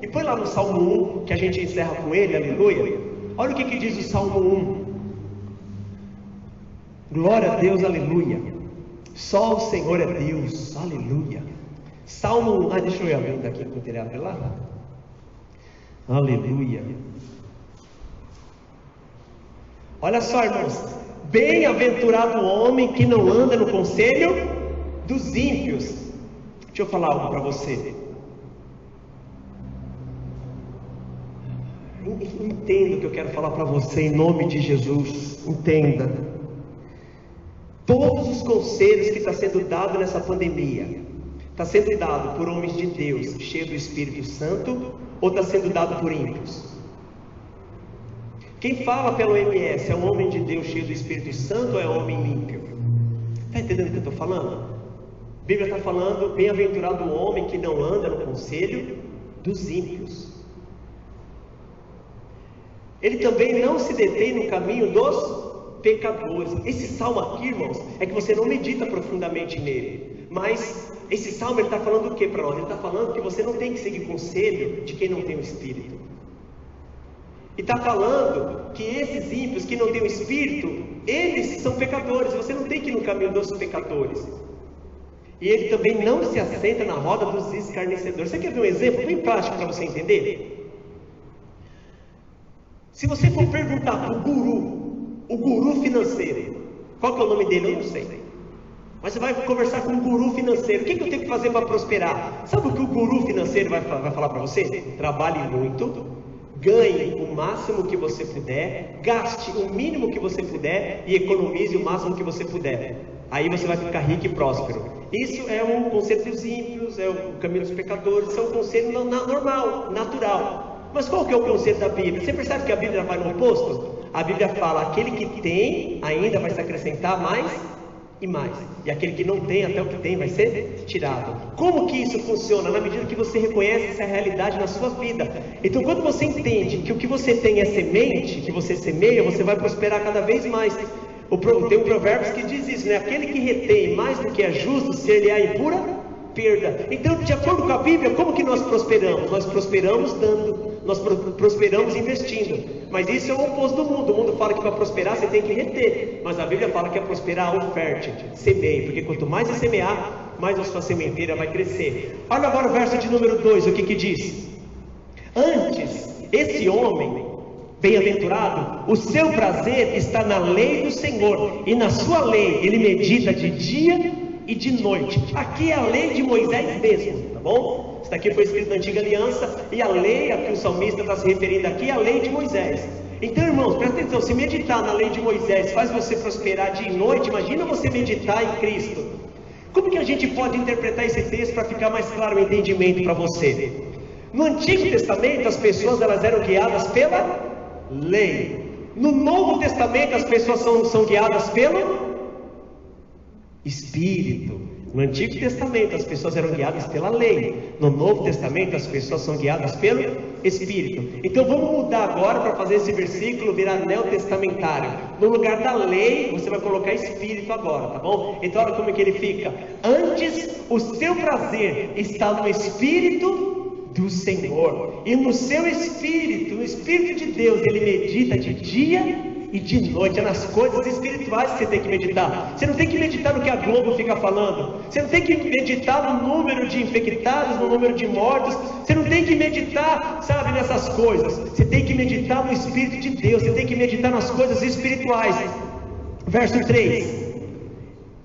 A: 1? E põe lá no Salmo 1, que a gente encerra com ele, aleluia. Olha o que diz o Salmo 1. Glória a Deus, aleluia. Só o Senhor é Deus, aleluia. Salmo 1, deixa eu abrir daqui com o telhado lá. Aleluia. Olha só, irmãos. Bem-aventurado o homem que não anda no conselho dos ímpios. Deixa eu falar algo para você. Entenda o que eu quero falar para você em nome de Jesus. Entenda. Todos os conselhos que está sendo dado nessa pandemia, está sendo dado por homens de Deus, cheios do Espírito Santo, ou está sendo dado por ímpios? Quem fala pelo OMS é um homem de Deus cheio do Espírito Santo ou é homem ímpio? Está entendendo o que eu estou falando? A Bíblia está falando, bem-aventurado o homem que não anda no conselho dos ímpios. Ele também não se detém no caminho dos pecadores. Esse salmo aqui, irmãos, é que você não medita profundamente nele, mas esse salmo ele está falando o que para nós? Ele está falando que você não tem que seguir conselho de quem não tem o Espírito. E está falando que esses ímpios que não têm o Espírito, eles são pecadores. Você não tem que ir no caminho dos pecadores. E ele também não se assenta na roda dos escarnecedores. Você quer ver um exemplo bem prático para você entender? Se você for perguntar para o guru financeiro, qual que é o nome dele? Eu não sei. Mas você vai conversar com um guru financeiro. O que eu tenho que fazer para prosperar? Sabe o que o guru financeiro vai falar para você? Trabalhe muito, ganhe o máximo que você puder, gaste o mínimo que você puder e economize o máximo que você puder. Aí você vai ficar rico e próspero. Isso é um conselho dos ímpios, é o caminho dos pecadores, isso é um conselho normal, natural. Mas qual que é o conselho da Bíblia? Você percebe que a Bíblia vai no oposto? A Bíblia fala, aquele que tem ainda vai se acrescentar mais e mais, e aquele que não tem, até o que tem vai ser tirado. Como que isso funciona? Na medida que você reconhece essa realidade na sua vida. Então quando você entende que o que você tem é semente, que você semeia, você vai prosperar cada vez mais. Tem um provérbio que diz isso, né? Aquele que retém mais do que é justo, ser-lhe-á em pura perda. Então, de acordo com a Bíblia, como que nós prosperamos? Nós prosperamos dando, nós prosperamos investindo. Mas isso é o oposto do mundo. O mundo fala que para prosperar você tem que reter, mas a Bíblia fala que é prosperar oferte, semeie, porque quanto mais você semear, mais a sua sementeira vai crescer. Olha agora o verso de número 2, o que diz? Antes, esse homem Bem-aventurado, o seu prazer está na lei do Senhor, e na sua lei ele medita de dia e de noite. Aqui é a lei de Moisés mesmo, tá bom? Isso daqui foi escrito na antiga aliança, e a lei a que o salmista está se referindo aqui é a lei de Moisés. Então, irmãos, presta atenção, se meditar na lei de Moisés faz você prosperar dia e noite, imagina você meditar em Cristo. Como que a gente pode interpretar esse texto para ficar mais claro o entendimento para você? No Antigo Testamento as pessoas elas eram guiadas pela lei. No Novo Testamento as pessoas são guiadas pelo Espírito. No Antigo Testamento as pessoas eram guiadas pela lei. No Novo Testamento as pessoas são guiadas pelo Espírito. Então vamos mudar agora para fazer esse versículo virar neotestamentário. No lugar da lei você vai colocar Espírito agora, tá bom? Então olha como é que ele fica. Antes o seu prazer está no Espírito do Senhor, e no seu Espírito, no Espírito de Deus, ele medita de dia e de noite. É nas coisas espirituais que você tem que meditar. Você não tem que meditar no que a Globo fica falando. Você não tem que meditar no número de infectados, no número de mortos. Você não tem que meditar, sabe, nessas coisas. Você tem que meditar no Espírito de Deus. Você tem que meditar nas coisas espirituais. Verso 3.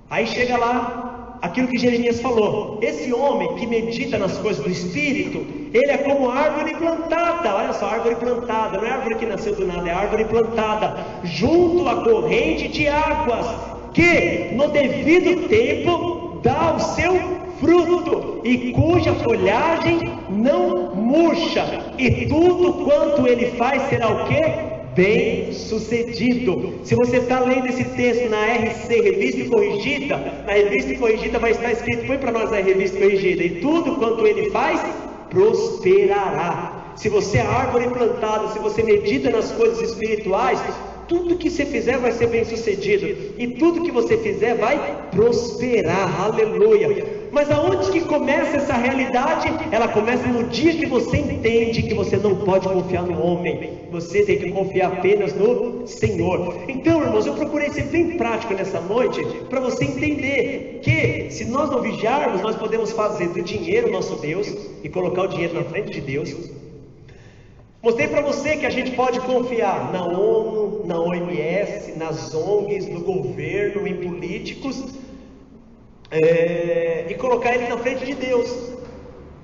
A: Aí chega lá aquilo que Jeremias falou. Esse homem que medita nas coisas do Espírito, ele é como árvore plantada. Olha só, árvore plantada, não é árvore que nasceu do nada, é árvore plantada junto à corrente de águas, que no devido tempo dá o seu fruto, e cuja folhagem não murcha, e tudo quanto ele faz será o quê? Bem sucedido. Se você está lendo esse texto na RC, Revista e Corrigida, na Revista e Corrigida vai estar escrito, põe para nós a Revista e Corrigida, e tudo quanto ele faz, prosperará. Se você é árvore plantada, se você medita nas coisas espirituais, tudo que você fizer vai ser bem sucedido, e tudo que você fizer vai prosperar, aleluia. Mas aonde que começa essa realidade? Ela começa no dia que você entende que você não pode confiar no homem, você tem que confiar apenas no Senhor. Então, irmãos, eu procurei ser bem prático nessa noite, para você entender que se nós não vigiarmos, nós podemos fazer do dinheiro nosso Deus, e colocar o dinheiro na frente de Deus. Mostrei para você que a gente pode confiar na ONU, na OMS, nas ONGs, no governo, em políticos, e colocar ele na frente de Deus.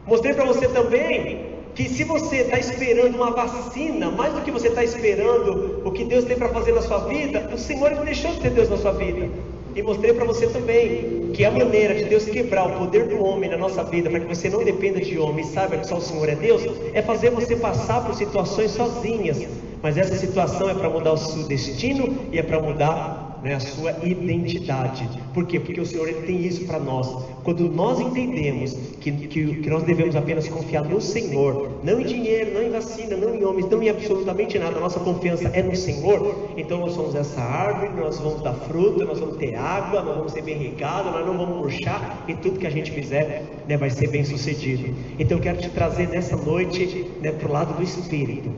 A: Mostrei para você também que se você está esperando uma vacina, mais do que você está esperando o que Deus tem para fazer na sua vida, o Senhor não deixou de ter Deus na sua vida. E mostrei para você também que a maneira de Deus quebrar o poder do homem na nossa vida, para que você não dependa de homem e saiba que só o Senhor é Deus, é fazer você passar por situações sozinhas. Mas essa situação é para mudar o seu destino e é para mudar, né, a sua identidade. Por quê? Porque o Senhor ele tem isso para nós. Quando nós entendemos que nós devemos apenas confiar no Senhor, não em dinheiro, não em vacina, não em homens, não em absolutamente nada, a nossa confiança é no Senhor, então nós somos essa árvore, nós vamos dar fruta, nós vamos ter água, nós vamos ser bem irrigados, nós não vamos murchar, e tudo que a gente fizer, né, vai ser bem sucedido. Então eu quero te trazer nessa noite, né, para o lado do Espírito.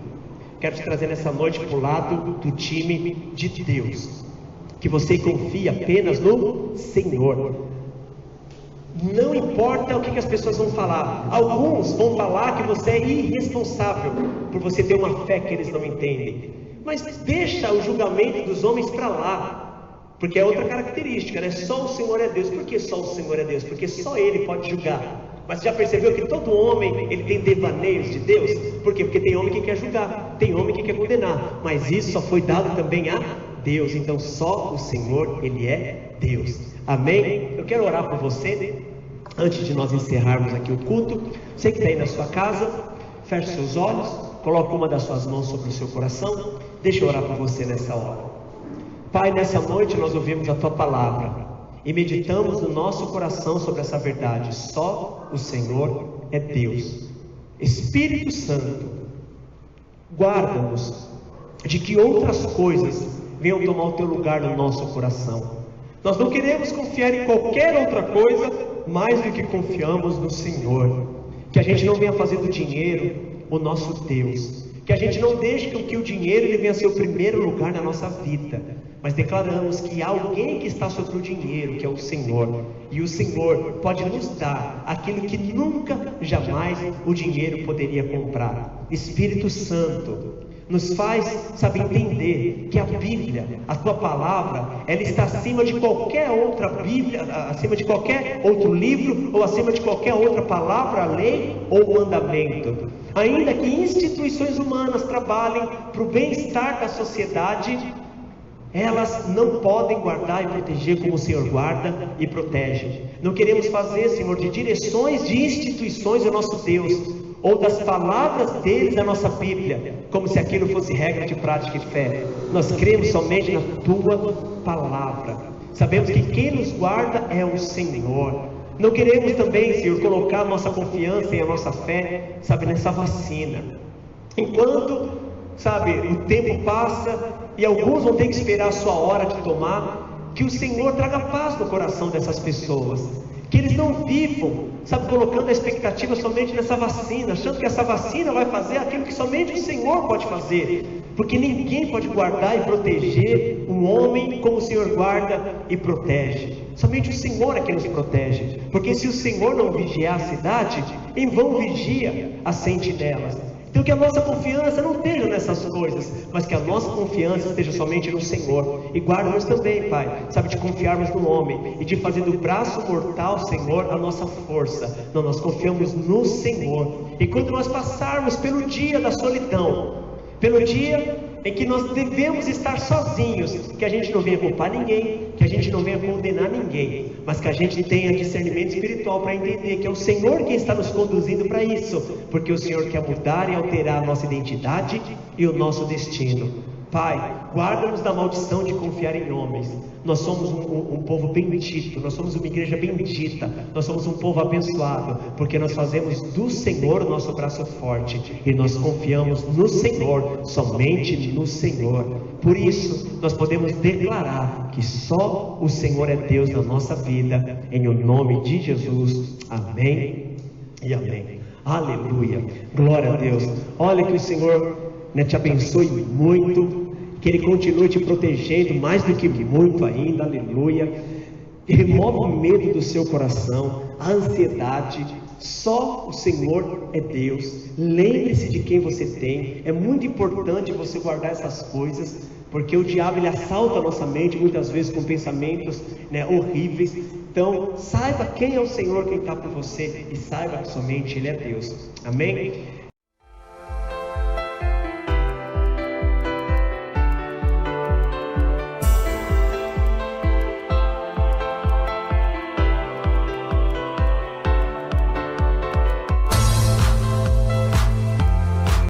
A: Quero te trazer nessa noite para o lado do time de Deus, que você confie apenas no Senhor. Não importa o que as pessoas vão falar. Alguns vão falar que você é irresponsável por você ter uma fé que eles não entendem. Mas deixa o julgamento dos homens para lá, porque é outra característica, né? Só o Senhor é Deus. Por que só o Senhor é Deus? Porque só Ele pode julgar. Mas já percebeu que todo homem ele tem devaneios de Deus? Por quê? Porque tem homem que quer julgar, tem homem que quer condenar, mas isso só foi dado também a Deus. Então só o Senhor, Ele é Deus. Amém? Eu quero orar por você, antes de nós encerrarmos aqui o culto. Você que está aí na sua casa, feche seus olhos, coloque uma das suas mãos sobre o seu coração. Deixa eu orar por você nessa hora. Pai, nessa noite nós ouvimos a Tua palavra e meditamos no nosso coração sobre essa verdade. Só o Senhor é Deus. Espírito Santo, guarda-nos de que outras coisas venham tomar o Teu lugar no nosso coração. Nós não queremos confiar em qualquer outra coisa mais do que confiamos no Senhor. Que a gente não venha fazer do dinheiro o nosso Deus, que a gente não deixe que o dinheiro ele venha ser o primeiro lugar na nossa vida, mas declaramos que há alguém que está sobre o dinheiro, que é o Senhor, e o Senhor pode nos dar aquilo que nunca, jamais o dinheiro poderia comprar. Espírito Santo, nos faz, sabe, entender que a Bíblia, a tua palavra, ela está acima de qualquer outra Bíblia, acima de qualquer outro livro, ou acima de qualquer outra palavra, lei ou mandamento. Ainda que instituições humanas trabalhem para o bem-estar da sociedade, elas não podem guardar e proteger como o Senhor guarda e protege. Não queremos fazer, Senhor, de direções de instituições o nosso Deus, ou das palavras deles a nossa Bíblia, como se aquilo fosse regra de prática e fé. Nós cremos somente na tua palavra. Sabemos que quem nos guarda é o Senhor. Não queremos também, Senhor, colocar nossa confiança e a nossa fé, sabe, nessa vacina. Enquanto, sabe, o tempo passa e alguns vão ter que esperar a sua hora de tomar, que o Senhor traga paz no coração dessas pessoas. Que eles não vivam, sabe, colocando a expectativa somente nessa vacina, achando que essa vacina vai fazer aquilo que somente o Senhor pode fazer, porque ninguém pode guardar e proteger um homem como o Senhor guarda e protege. Somente o Senhor é quem nos protege, porque se o Senhor não vigiar a cidade, em vão vigia as sentinelas. Então que a nossa confiança não esteja nessas coisas, mas que a nossa confiança esteja somente no Senhor. E guarda-nos também, Pai, sabe, de confiarmos no homem e de fazer do braço mortal, Senhor, a nossa força. Não, nós confiamos no Senhor. E quando nós passarmos pelo dia da solidão, pelo dia em que nós devemos estar sozinhos, que a gente não venha culpar ninguém, que a gente não venha condenar ninguém, mas que a gente tenha discernimento espiritual para entender que é o Senhor quem está nos conduzindo para isso, porque o Senhor quer mudar e alterar a nossa identidade e o nosso destino. Pai, guarda-nos da maldição de confiar em homens. Nós somos um povo bendito, nós somos uma igreja bendita, nós somos um povo abençoado, porque nós fazemos do Senhor o nosso braço forte, e nós confiamos no Senhor, somente no Senhor. Por isso, nós podemos declarar que só o Senhor é Deus na nossa vida, em o nome de Jesus. Amém e amém. Aleluia, glória a Deus. Olha que o Senhor te abençoe muito, que Ele continue te protegendo mais do que muito ainda, aleluia. Remove o medo do seu coração, a ansiedade. Só o Senhor é Deus. Lembre-se de quem você tem. É muito importante você guardar essas coisas, porque o diabo ele assalta a nossa mente muitas vezes com pensamentos horríveis. Então saiba quem é o Senhor, quem está por você, e saiba que somente Ele é Deus. Amém?